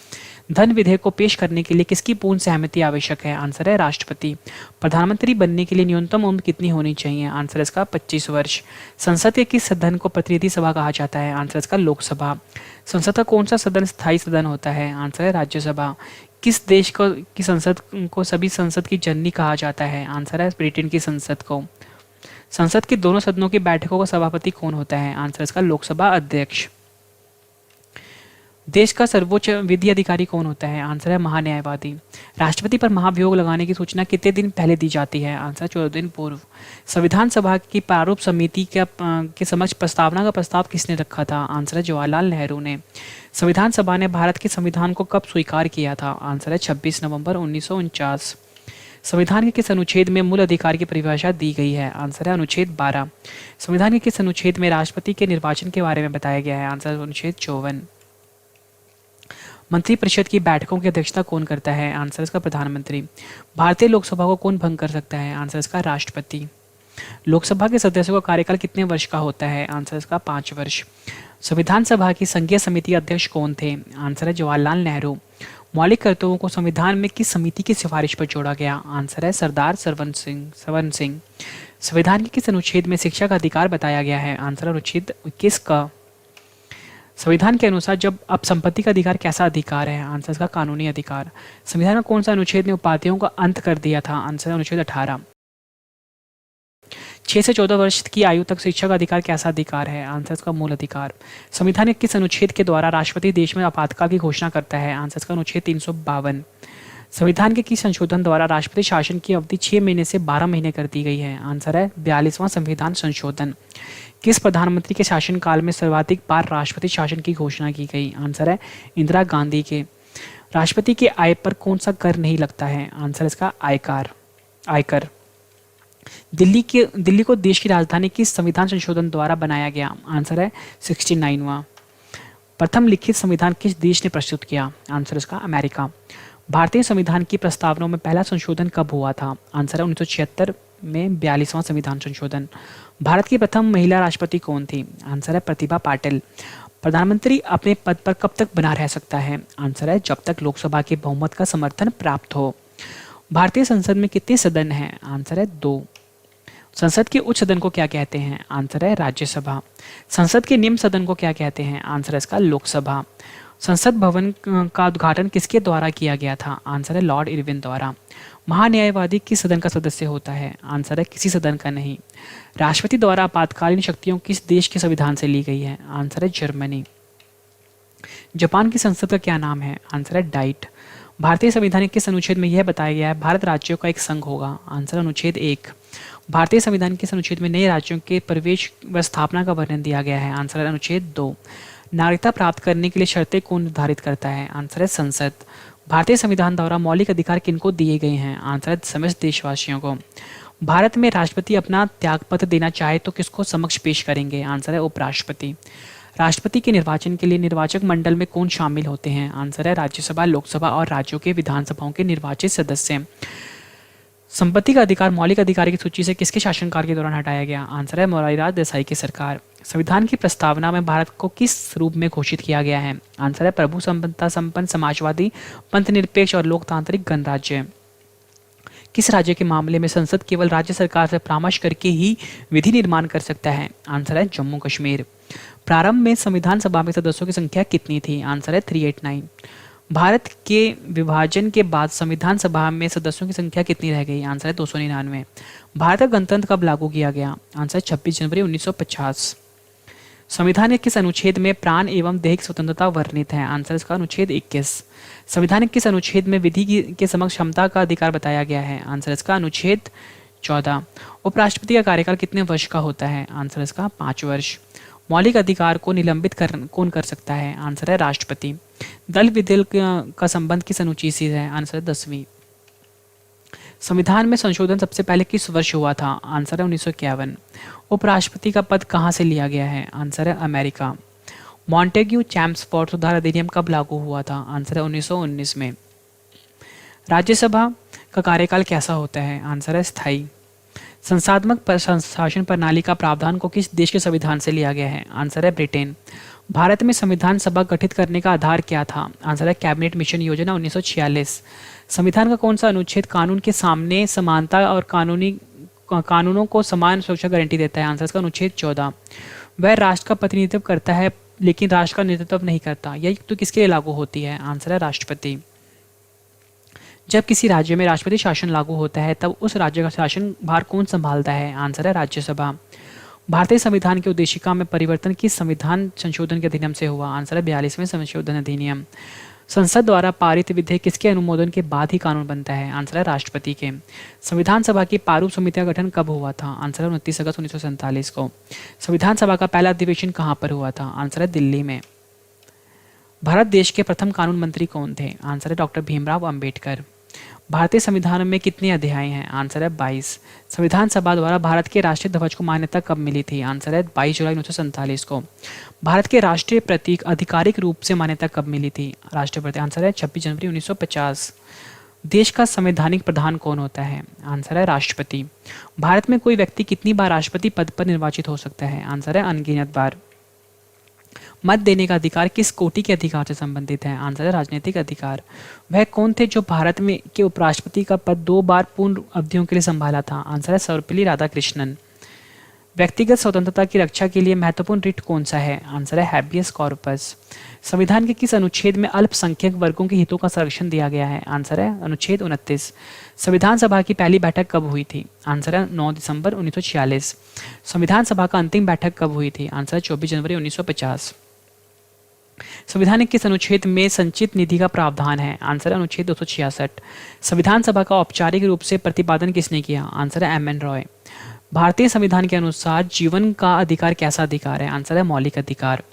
धन विधेयक को पेश करने के लिए किसकी पूर्ण सहमति आवश्यक है? आंसर है राष्ट्रपति। प्रधानमंत्री बनने के लिए न्यूनतम उम्र कितनी होनी चाहिए? आंसर इसका 25 वर्ष। संसद के किस सदन को प्रतिनिधि सभा कहा जाता है? आंसर इसका लोकसभा। संसद का कौन सा सदन स्थायी सदन होता है? आंसर है राज्यसभा। किस देश को की संसद को सभी संसद की जननी कहा जाता है? आंसर है ब्रिटेन की संसद को। संसद के दोनों सदनों की बैठकों का सभापति कौन होता है? आंसर इसका लोकसभा अध्यक्ष। देश का सर्वोच्च विधि अधिकारी कौन होता है? आंसर है महान्यायवादी। राष्ट्रपति पर महाभियोग लगाने की सूचना कितने दिन पहले दी जाती है? आंसर 14 दिन पूर्व। संविधान सभा की प्रारूप समिति के समक्ष प्रस्तावना का प्रस्ताव किसने रखा था? आंसर है जवाहरलाल नेहरू ने। संविधान सभा ने भारत के संविधान को कब स्वीकार किया था? आंसर है 26 नवंबर 1949। संविधान के किस अनुच्छेद में मूल अधिकार की परिभाषा दी गई है? आंसर है अनुच्छेद 12। संविधान के किस अनुच्छेद में राष्ट्रपति के निर्वाचन के बारे में बताया गया है? आंसर अनुच्छेद 54। मंत्रिपरिषद की बैठकों की अध्यक्षता कौन करता है? आंसर इसका प्रधानमंत्री। भारतीय लोकसभा को कौन भंग कर सकता है? आंसर इसका राष्ट्रपति। लोकसभा के सदस्यों का कार्यकाल कितने वर्ष का होता है? आंसर इसका 5 वर्ष। संविधान सभा की संघीय समिति अध्यक्ष कौन थे? आंसर है जवाहरलाल नेहरू। मौलिक कर्तव्यों को संविधान में किस समिति की सिफारिश पर जोड़ा गया? आंसर है सरदार सरवन सिंह। संविधान के किस अनुच्छेद में शिक्षा का अधिकार बताया गया है? आंसर अनुच्छेद 21 का। संविधान के अनुसार जब अब संपत्ति का अधिकार कैसा अधिकार है? आंसर इसका कानूनी अधिकार। संविधान का कौन सा अनुच्छेद ने उपाधियों का अंत कर दिया था? आंसर अनुच्छेद 18। 6 से 14 वर्ष की आयु तक शिक्षा का अधिकार कैसा अधिकार है? आंसर इसका मूल अधिकार। संविधान के किस अनुच्छेद के द्वारा राष्ट्रपति देश में आपातकाल की घोषणा करता है? आंसर इसका अनुच्छेद 352। संविधान के किस संशोधन द्वारा राष्ट्रपति शासन की अवधि 6 महीने से 12 महीने कर दी गई है? आंसर है 42वां संविधान संशोधन। किस प्रधानमंत्री के शासनकाल में सर्वाधिक बार राष्ट्रपति शासन की घोषणा की गई? आंसर है इंदिरा गांधी के। राष्ट्रपति के आय पर कौन सा कर नहीं लगता है? आंसर इसका आयकर। दिल्ली को देश की राजधानी किस संविधान संशोधन द्वारा बनाया गया? आंसर है 69वां। प्रथम लिखित संविधान किस देश ने प्रस्तुत किया? आंसर इसका अमेरिका। भारतीय संविधान की प्रस्तावनाओं में पहला संशोधन कब हुआ था? आंसर है 1976 में 42वां संविधान संशोधन। भारत की प्रथम महिला राष्ट्रपति कौन थी? आंसर है प्रतिभा पाटिल। प्रधानमंत्री अपने पद पर कब तक बना रह सकता है? आंसर है जब तक लोकसभा के बहुमत का समर्थन प्राप्त हो। भारतीय संसद में कितने सदन हैं? आंसर है 2। संसद के उच्च सदन को क्या कहते हैं? आंसर है राज्यसभा। संसद के निम्न सदन को क्या कहते हैं? आंसर है इसका लोकसभा। संसद भवन का उद्घाटन किसके द्वारा किया गया था? आंसर है लॉर्ड इरविन द्वारा। महान्यायवादी किस सदन का सदस्य होता है? आंसर है किसी सदन का नहीं। राष्ट्रपति द्वारा आपातकालीन शक्तियों किस देश के संविधान से ली गई है? आंसर है जर्मनी। जापान की संसद का क्या नाम है? आंसर है डाइट। भारतीय संविधान के किस अनुच्छेद में यह बताया गया है भारत राज्यों का एक संघ होगा? आंसर अनुच्छेद 1। भारतीय संविधान के किस अनुच्छेद में नए राज्यों के प्रवेश व स्थापना का वर्णन दिया गया है? आंसर है अनुच्छेद 2। नागरिकता प्राप्त करने के लिए शर्तें कौन निर्धारित करता है? आंसर है संसद। भारतीय संविधान द्वारा मौलिक अधिकार किनको दिए गए हैं? आंसर है समस्त देशवासियों को। भारत में राष्ट्रपति अपना त्यागपत्र देना चाहे तो किसको समक्ष पेश करेंगे? आंसर है उपराष्ट्रपति। राष्ट्रपति के निर्वाचन के लिए निर्वाचक मंडल में कौन शामिल होते हैं? आंसर है राज्यसभा, लोकसभा और राज्यों के विधानसभाओं के निर्वाचित सदस्य। संपत्ति का अधिकार मौलिक अधिकार की सूची से किसके शासनकाल के दौरान हटाया गया? आंसर है मोरारजी देसाई की सरकार। संविधान की प्रस्तावना में भारत को किस रूप में घोषित किया गया है? आंसर है प्रभु संपन्नता संपन्न समाजवादी पंथ निरपेक्ष और लोकतांत्रिक गणराज्य। किस राज्य के मामले में संसद केवल राज्य सरकार से परामर्श करके ही विधि निर्माण कर सकता है? आंसर है जम्मू कश्मीर। प्रारंभ में संविधान सभा में सदस्यों की संख्या कितनी थी? आंसर है 389। भारत के विभाजन के बाद संविधान सभा में सदस्यों की संख्या कितनी रह गई? आंसर है 299। भारत का गणतंत्र कब लागू किया गया? आंसर 26 जनवरी 1950। संविधान के किस अनुच्छेद में प्राण एवं दैहिक स्वतंत्रता वर्णित है? आंसर इसका अनुच्छेद 21। संविधान के किस अनुच्छेद में विधि के समक्ष क्षमता का अधिकार बताया गया है? आंसर इसका अनुच्छेद 14। उपराष्ट्रपति का कार्यकाल कितने वर्ष का होता है? आंसर इसका 5 वर्ष। मौलिक अधिकार को निलंबित कौन कर सकता है? आंसर है राष्ट्रपति। दल विदल का संबंध किस अनुच्छेद से है? आंसर 10वीं। संविधान में संशोधन सबसे पहले किस वर्ष हुआ था? आंसर है 1951। उपराष्ट्रपति का पद कहाँ से लिया गया है? आंसर है अमेरिका। मॉन्टेग्यू चैम्सफोर्ड सुधार अधिनियम कब लागू हुआ था? आंसर है 1919 में। राज्यसभा का कार्यकाल कैसा होता है? आंसर है स्थायी। संस्थात्मक शासन प्रणाली का प्रावधान को किस देश के संविधान से लिया गया है? आंसर है ब्रिटेन। भारत में संविधान सभा गठित करने का आधार क्या था? आंसर है कैबिनेट मिशन योजना 1946। संविधान का कौन सा अनुच्छेद कानून के सामने समानता और कानूनों को समान सुरक्षा गारंटी देता है? आंसर इसका अनुच्छेद 14। वह राष्ट्र का प्रतिनिधित्व करता है लेकिन राष्ट्र का नेतृत्व नहीं करता, यह तो किसके लिए लागू होती है? आंसर है राष्ट्रपति। जब किसी राज्य में राष्ट्रपति शासन लागू होता है तब उस राज्य का शासन भार कौन संभालता है? आंसर है राज्यसभा। भारतीय संविधान की उद्देशिका में परिवर्तन किस संविधान संशोधन के अधिनियम से हुआ? आंसर है 42वें संशोधन अधिनियम। संसद द्वारा पारित विधेयक किसके अनुमोदन के बाद ही कानून बनता है? आंसर है राष्ट्रपति के। संविधान सभा की प्रारूप समिति का गठन कब हुआ था? आंसर है 29 अगस्त 1947 को। संविधान सभा का पहला अधिवेशन कहाँ पर हुआ था? आंसर है दिल्ली में। भारत देश के प्रथम कानून मंत्री कौन थे? आंसर है डॉक्टर भीमराव अंबेडकर। भारतीय संविधान में कितने अध्याय हैं? आंसर है 22। संविधान सभा द्वारा भारत के राष्ट्रीय ध्वज को मान्यता कब मिली थी? आंसर है 22 जुलाई 1947 को। भारत के राष्ट्रीय प्रतीक आधिकारिक रूप से मान्यता कब मिली थी? राष्ट्रीय प्रतीक आंसर है 26 जनवरी 1950। देश का संवैधानिक प्रधान कौन होता है? आंसर है राष्ट्रपति। भारत में कोई व्यक्ति कितनी बार राष्ट्रपति पद पर निर्वाचित हो सकता है? आंसर है अनगिनत बार। मत देने का अधिकार किस कोटि के अधिकार से संबंधित है? आंसर है राजनीतिक अधिकार। वह कौन थे जो भारत में के उपराष्ट्रपति का पद 2 बार पूर्ण अवधियों के लिए संभाला था? आंसर है सर्वपल्ली राधाकृष्णन। व्यक्तिगत स्वतंत्रता की रक्षा के लिए महत्वपूर्ण रिट कौन सा है? आंसर है हैबियस कॉर्पस। संविधान के किस अनुच्छेद में अल्पसंख्यक वर्गों के हितों का संरक्षण दिया गया है? आंसर है अनुच्छेद 29। संविधान सभा की पहली बैठक कब हुई थी? आंसर है 9 दिसंबर 1946। संविधान सभा का अंतिम बैठक कब हुई थी? आंसर है 24 जनवरी 1950। संविधान के किस अनुच्छेद में संचित निधि का प्रावधान है? आंसर है अनुच्छेद 266। संविधान सभा का औपचारिक रूप से प्रतिपादन किसने किया? आंसर है एम एन रॉय। भारतीय संविधान के अनुसार जीवन का अधिकार कैसा अधिकार है? आंसर है मौलिक अधिकार।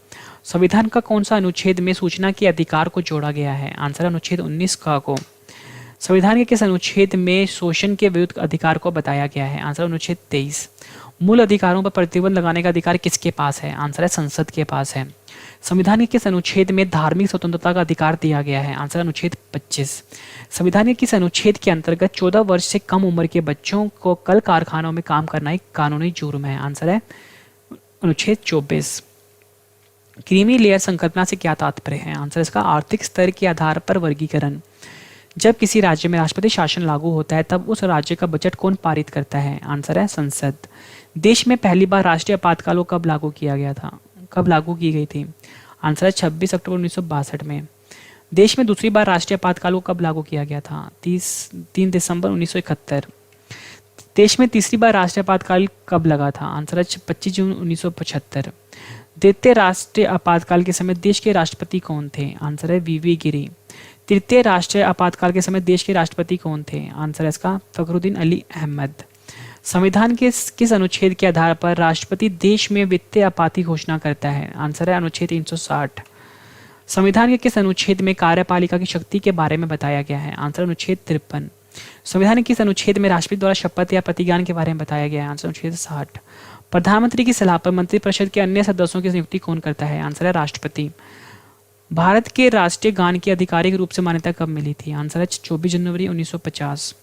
संविधान का कौन सा अनुच्छेद में सूचना के अधिकार को जोड़ा गया है? आंसर है अनुच्छेद 19 क को। संविधान के किस अनुच्छेद में शोषण के विरुद्ध अधिकार को बताया गया है? आंसर अनुच्छेद 23। मूल अधिकारों पर प्रतिबंध लगाने का अधिकार किसके पास है? आंसर है संसद के पास है। संविधान के किस अनुच्छेद में धार्मिक स्वतंत्रता का अधिकार दिया गया है? आंसर अनुच्छेद 25। संविधान के किस अनुच्छेद के अंतर्गत 14 वर्ष से कम उम्र के बच्चों को कल कारखानों में काम करना एक कानूनी जुर्म है? आंसर है अनुच्छेद 24। क्रीमी लेयर संकल्पना से क्या तात्पर्य है? आंसर इसका आर्थिक स्तर के आधार पर वर्गीकरण। जब किसी राज्य में राष्ट्रपति शासन लागू होता है तब उस राज्य का बजट कौन पारित करता है? आंसर है संसद। देश में पहली बार राष्ट्रीय आपातकाल को कब लागू किया गया था? कब लागू की गई थी? आंसर है 26 अक्टूबर 1962 में। देश में दूसरी बार राष्ट्रीय आपातकाल को कब लागू किया गया था? 3 दिसंबर 1971। देश में तीसरी बार राष्ट्रीय आपातकाल कब लगा था? आंसर है 25 जून 1975। द्वितीय राष्ट्रीय आपातकाल के समय देश के राष्ट्रपति कौन थे? आंसर है वीवी गिरी। तृतीय राष्ट्रीय आपातकाल के समय देश के राष्ट्रपति कौन थे? आंसर है इसका फखरुद्दीन अली अहमद। संविधान के किस अनुच्छेद के आधार पर राष्ट्रपति देश में वित्तीय आपाति घोषणा करता है? आंसर है अनुच्छेद 360। संविधान के किस अनुच्छेद में कार्यपालिका की शक्ति के बारे में बताया गया है? आंसर अनुच्छेद 53। संविधान के किस अनुच्छेद में राष्ट्रपति द्वारा शपथ या प्रतिज्ञान के बारे में बताया गया है? आंसर अनुच्छेद 60। प्रधानमंत्री की सलाह पर मंत्रिपरिषद के अन्य सदस्यों की नियुक्ति कौन करता है? आंसर है राष्ट्रपति। भारत के राष्ट्रीय गान की आधिकारिक रूप से मान्यता कब मिली थी? आंसर है 24 जनवरी 1950।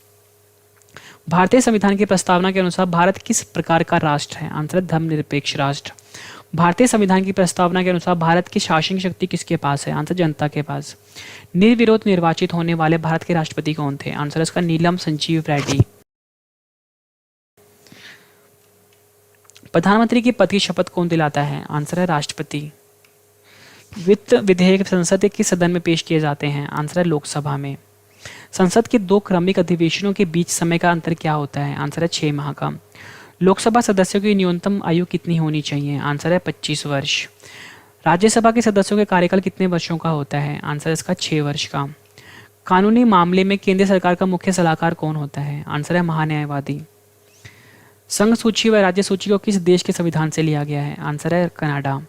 भारतीय संविधान की प्रस्तावना के अनुसार भारत किस प्रकार का राष्ट्र है? आंसर है धर्मनिरपेक्ष राष्ट्र। भारतीय संविधान की प्रस्तावना के अनुसार भारत की शासन शक्ति किसके पास है? आंसर जनता के पास। निर्विरोध निर्वाचित होने वाले भारत के राष्ट्रपति कौन थे? आंसर इसका नीलम संजीव रेड्डी। प्रधानमंत्री के पद की शपथ कौन दिलाता है? आंसर है राष्ट्रपति। वित्त विधेयक संसद के सदन में पेश किए जाते हैं? आंसर है लोकसभा में। संसद के 2 क्रमिक अधिवेशनों के बीच समय का अंतर क्या होता है? आंसर है 6 माह का। लोकसभा सदस्यों की न्यूनतम आयु कितनी होनी चाहिए? आंसर है 25 वर्ष। राज्यसभा के सदस्यों के कार्यकाल कितने वर्षों का होता है? आंसर इसका 6 वर्ष का। कानूनी मामले में केंद्र सरकार का मुख्य सलाहकार कौन होता है? आंसर है महान्यायवादी। संघ सूची व राज्य सूची को किस देश के संविधान से लिया गया है? आंसर है कनाडा।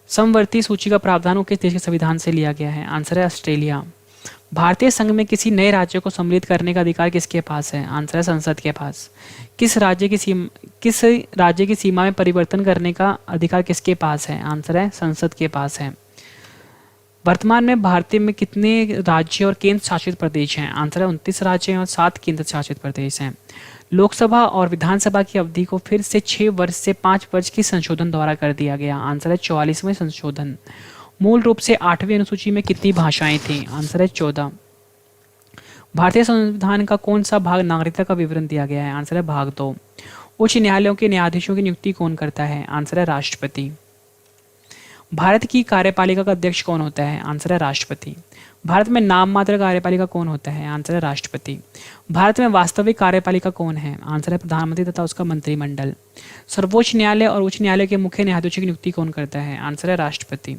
समवर्ती सूची का प्रावधान को किस देश के संविधान से लिया गया है? आंसर है ऑस्ट्रेलिया। भारतीय संघ में किसी नए राज्य को सम्मिलित करने का अधिकार किसके पास है? आंसर है संसद के पास। किस राज्य की सीमा में परिवर्तन करने का अधिकार किसके पास है? आंसर है संसद के पास है। वर्तमान में भारतीय में कितने राज्य और केंद्र शासित प्रदेश हैं? आंसर है 29 राज्य और 7 केंद्र शासित प्रदेश हैं। लोकसभा और विधानसभा की अवधि को फिर से 6 वर्ष से 5 वर्ष की संशोधन द्वारा कर दिया गया। आंसर है 44वें संशोधन। मूल रूप से 8वीं अनुसूची में कितनी भाषाएं थी? आंसर है 14। भारतीय संविधान का कौन सा भाग नागरिकता का विवरण दिया गया है? आंसर है भाग 2। उच्च न्यायालयों के न्यायाधीशों की नियुक्ति कौन करता है? आंसर है राष्ट्रपति। भारत की कार्यपालिका का अध्यक्ष कौन होता है? आंसर है राष्ट्रपति। भारत में नाम मात्र कार्यपालिका कौन होता है? आंसर है राष्ट्रपति। भारत में वास्तविक कार्यपालिका कौन है? आंसर है प्रधानमंत्री तथा उसका मंत्रिमंडल। सर्वोच्च न्यायालय और उच्च न्यायालय के मुख्य न्यायाधीशों की नियुक्ति कौन करता है? आंसर है राष्ट्रपति।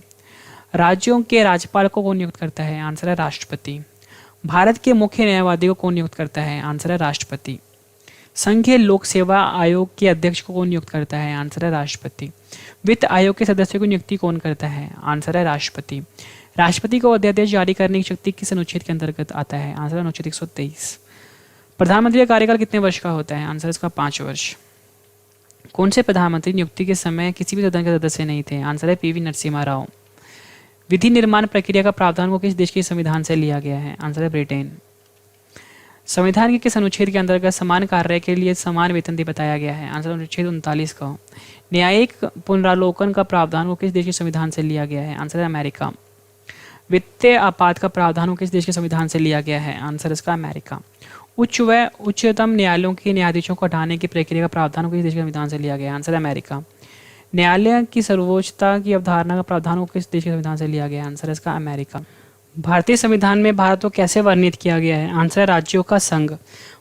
राज्यों के राज्यपाल को कौन नियुक्त करता है? आंसर है राष्ट्रपति। भारत के मुख्य न्यायवादी को कौन नियुक्त करता है? आंसर है राष्ट्रपति। संघीय लोक सेवा आयोग के अध्यक्ष को कौन नियुक्त करता है? आंसर है राष्ट्रपति। वित्त आयोग के सदस्यों की नियुक्ति कौन करता है? आंसर है राष्ट्रपति। राष्ट्रपति को अध्यादेश जारी करने की शक्ति किस अनुच्छेद के अंतर्गत आता है? आंसर है अनुच्छेद 123। प्रधानमंत्री का कार्यकाल कितने वर्ष का होता है? आंसर इसका 5 वर्ष। कौन से प्रधानमंत्री नियुक्ति के समय किसी भी सदन के सदस्य नहीं थे? आंसर है पीवी नरसिम्हा राव। विधि निर्माण प्रक्रिया का प्रावधान को किस देश के संविधान से लिया गया है? आंसर है ब्रिटेन। संविधान के किस अनुच्छेद के अंतर्गत समान कार्य के लिए समान वेतन भी बताया गया है? आंसर अनुच्छेद 39 का। न्यायिक पुनरावलोकन का प्रावधान को किस देश के संविधान से लिया गया है? आंसर है अमेरिका। वित्तीय आपात का प्रावधान किस देश के संविधान से लिया गया है? आंसर इसका अमेरिका। उच्च व उच्चतम न्यायालयों के न्यायाधीशों को हटाने की प्रक्रिया का प्रावधान किस देश के संविधान से लिया गया है? Answer America. न्यायालय की सर्वोच्चता की अवधारणा का प्रावधान किस देश के संविधान से लिया गया है? आंसर इसका अमेरिका। भारतीय संविधान में भारत को कैसे वर्णित किया गया है? आंसर है राज्यों का संघ।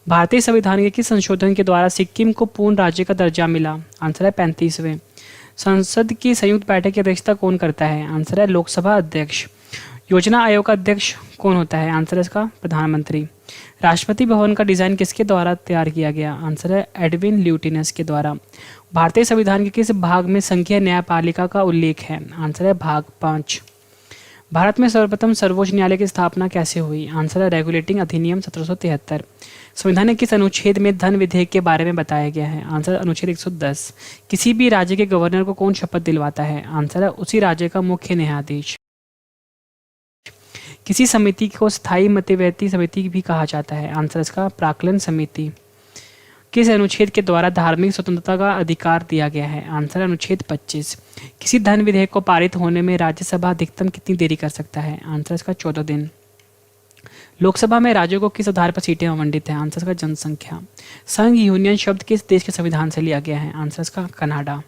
भारतीय संविधान के किस संशोधन के द्वारा सिक्किम को पूर्ण राज्य का दर्जा मिला? आंसर है 35वें। संसद की संयुक्त बैठक की अध्यक्षता कौन करता है? आंसर है लोकसभा अध्यक्ष। योजना आयोग का अध्यक्ष कौन होता है? आंसर है इसका प्रधानमंत्री। राष्ट्रपति भवन का डिजाइन किसके द्वारा तैयार किया गया? आंसर है एडविन ल्यूटिनस के द्वारा। भारतीय संविधान के किस भाग में संघीय न्यायपालिका का उल्लेख है? आंसर है भाग 5। भारत में सर्वप्रथम सर्वोच्च न्यायालय की स्थापना कैसे हुई? आंसर है रेगुलेटिंग अधिनियम 1773। संविधान के किस अनुच्छेद में धन विधेयक के बारे में बताया गया है? आंसर अनुच्छेद 110। किसी भी राज्य के गवर्नर को कौन शपथ दिलवाता है? आंसर है उसी राज्य का मुख्य न्यायाधीश। किसी समिति को स्थायी मध्यवर्ती समिति भी कहा जाता है? आंसर इसका प्राक्कलन समिति। किस अनुच्छेद के द्वारा धार्मिक स्वतंत्रता का अधिकार दिया गया है? आंसर अनुच्छेद 25। किसी धन विधेयक को पारित होने में राज्यसभा अधिकतम कितनी देरी कर सकता है? आंसर इसका 14 दिन। लोकसभा में राज्यों को किस आधार पर सीटें आवंटित हैं? आंसर इसका जनसंख्या। संघ यूनियन शब्द किस देश के संविधान से लिया गया है? आंसर इसका कनाडा।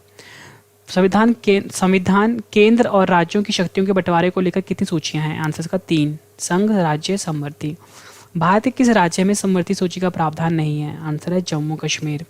संविधान केंद्र और राज्यों की शक्तियों के बंटवारे को लेकर कितनी सूचियां हैं? आंसर इसका 3। संघ, राज्य, समवर्ती। भारत के किस राज्य में समवर्ती सूची का प्रावधान नहीं है? आंसर है जम्मू कश्मीर।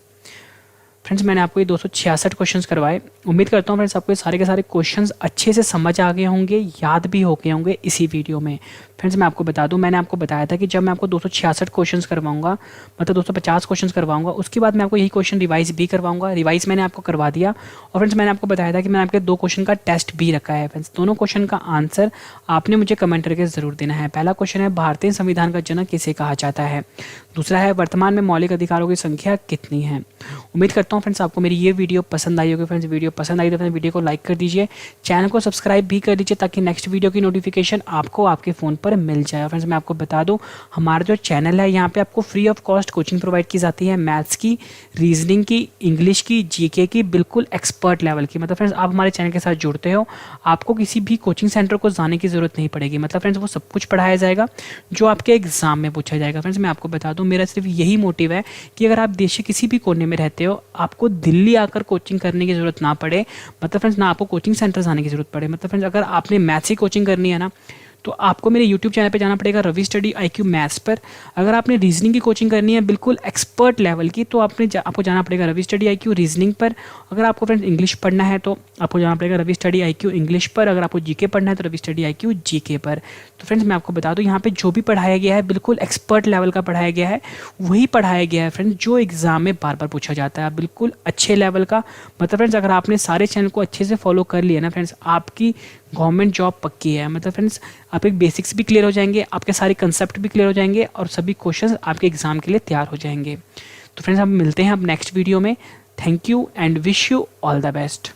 फ्रेंड्स, मैंने आपको ये 266 क्वेश्चंस करवाए। उम्मीद करता हूँ फ्रेंड्स आपको ये सारे के सारे क्वेश्चंस अच्छे से समझ आ गए होंगे, याद भी हो गए होंगे इसी वीडियो में। फ्रेंड्स, मैं आपको बता दूं, मैंने आपको बताया था कि जब मैं आपको 266 क्वेश्चंस करवाऊंगा, मतलब 250 क्वेश्चंस करवाऊंगा, उसके बाद मैं आपको यही क्वेश्चन रिवाइज भी करवाऊंगा। रिवाइज मैंने आपको करवा दिया। और फ्रेंड्स, मैंने आपको बताया था कि मैंने आपके 2 क्वेश्चन का टेस्ट भी रखा है। फ्रेंड्स, दोनों क्वेश्चन का आंसर आपने मुझे कमेंट करके ज़रूर देना है। पहला क्वेश्चन है भारतीय संविधान का जनक किसे कहा जाता है? दूसरा है वर्तमान में मौलिक अधिकारों की संख्या कितनी है? उम्मीद करता हूँ फ्रेंड्स आपको मेरी ये वीडियो पसंद आई होगी। फ्रेंड्स, वीडियो पसंद आई तो फ्रेंड्स वीडियो को लाइक कर दीजिए, चैनल को सब्सक्राइब भी कर दीजिए ताकि नेक्स्ट वीडियो की नोटिफिकेशन आपको आपके फ़ोन पर मिल जाए। फ्रेंड्स, मैं आपको बता दूं, हमारा जो चैनल है यहाँ पे आपको free of cost coaching provide की जाती है, मैथ्स की, रीजनिंग की, इंग्लिश की, जीके की, बिल्कुल एक्सपर्ट लेवल की। मतलब फ्रेंड्स, आप हमारे चैनल के साथ जुड़ते हो, आपको किसी भी कोचिंग सेंटर को जाने की ज़रूरत नहीं पड़ेगी। मतलब फ्रेंड्स, वो सब कुछ पढ़ाया जाएगा जो आपके एग्जाम में पूछा जाएगा। फ्रेंड्स, मैं आपको बता दूँ, मेरा सिर्फ यही मोटिव है कि अगर आप देश के किसी भी कोने में रहते हो, आपको दिल्ली आकर कोचिंग करने की ज़रूरत ना पड़े। मतलब फ्रेंड्स, ना आपको कोचिंग सेंटर जाने की ज़रूरत पड़े। मतलब फ्रेंड्स, अगर आपने मैथ्स की कोचिंग करनी है ना, तो आपको मेरे YouTube चैनल पे जाना पड़ेगा, रवि स्टडी IQ मैथ्स पर। अगर आपने रीजनिंग की कोचिंग करनी है बिल्कुल एक्सपर्ट लेवल की, तो आपको जाना पड़ेगा रवि स्टडी IQ रीजनिंग पर। अगर आपको फ्रेंड्स इंग्लिश पढ़ना है तो आपको जाना पड़ेगा रवि स्टडी IQ इंग्लिश पर। अगर आपको जीके पढ़ना है तो रवि स्टडी IQ जीके पर। तो फ्रेंड्स, मैं आपको बता दूँ, यहाँ पे जो भी पढ़ाया गया है बिल्कुल एक्सपर्ट लेवल का पढ़ाया गया है, वही पढ़ाया गया है फ्रेंड्स जो एग्जाम में बार बार पूछा जाता है, बिल्कुल अच्छे लेवल का। मतलब फ्रेंड्स, अगर आपने सारे चैनल को अच्छे से फॉलो कर लिया ना फ्रेंड्स, आपकी गवर्नमेंट जॉब पक्की है। मतलब फ्रेंड्स, आपके बेसिक्स भी क्लियर हो जाएंगे, आपके सारे कंसेप्ट भी क्लियर हो जाएंगे और सभी क्वेश्चंस आपके एग्जाम के लिए तैयार हो जाएंगे। तो फ्रेंड्स, हम मिलते हैं अब नेक्स्ट वीडियो में। Thank you and wish you all the best.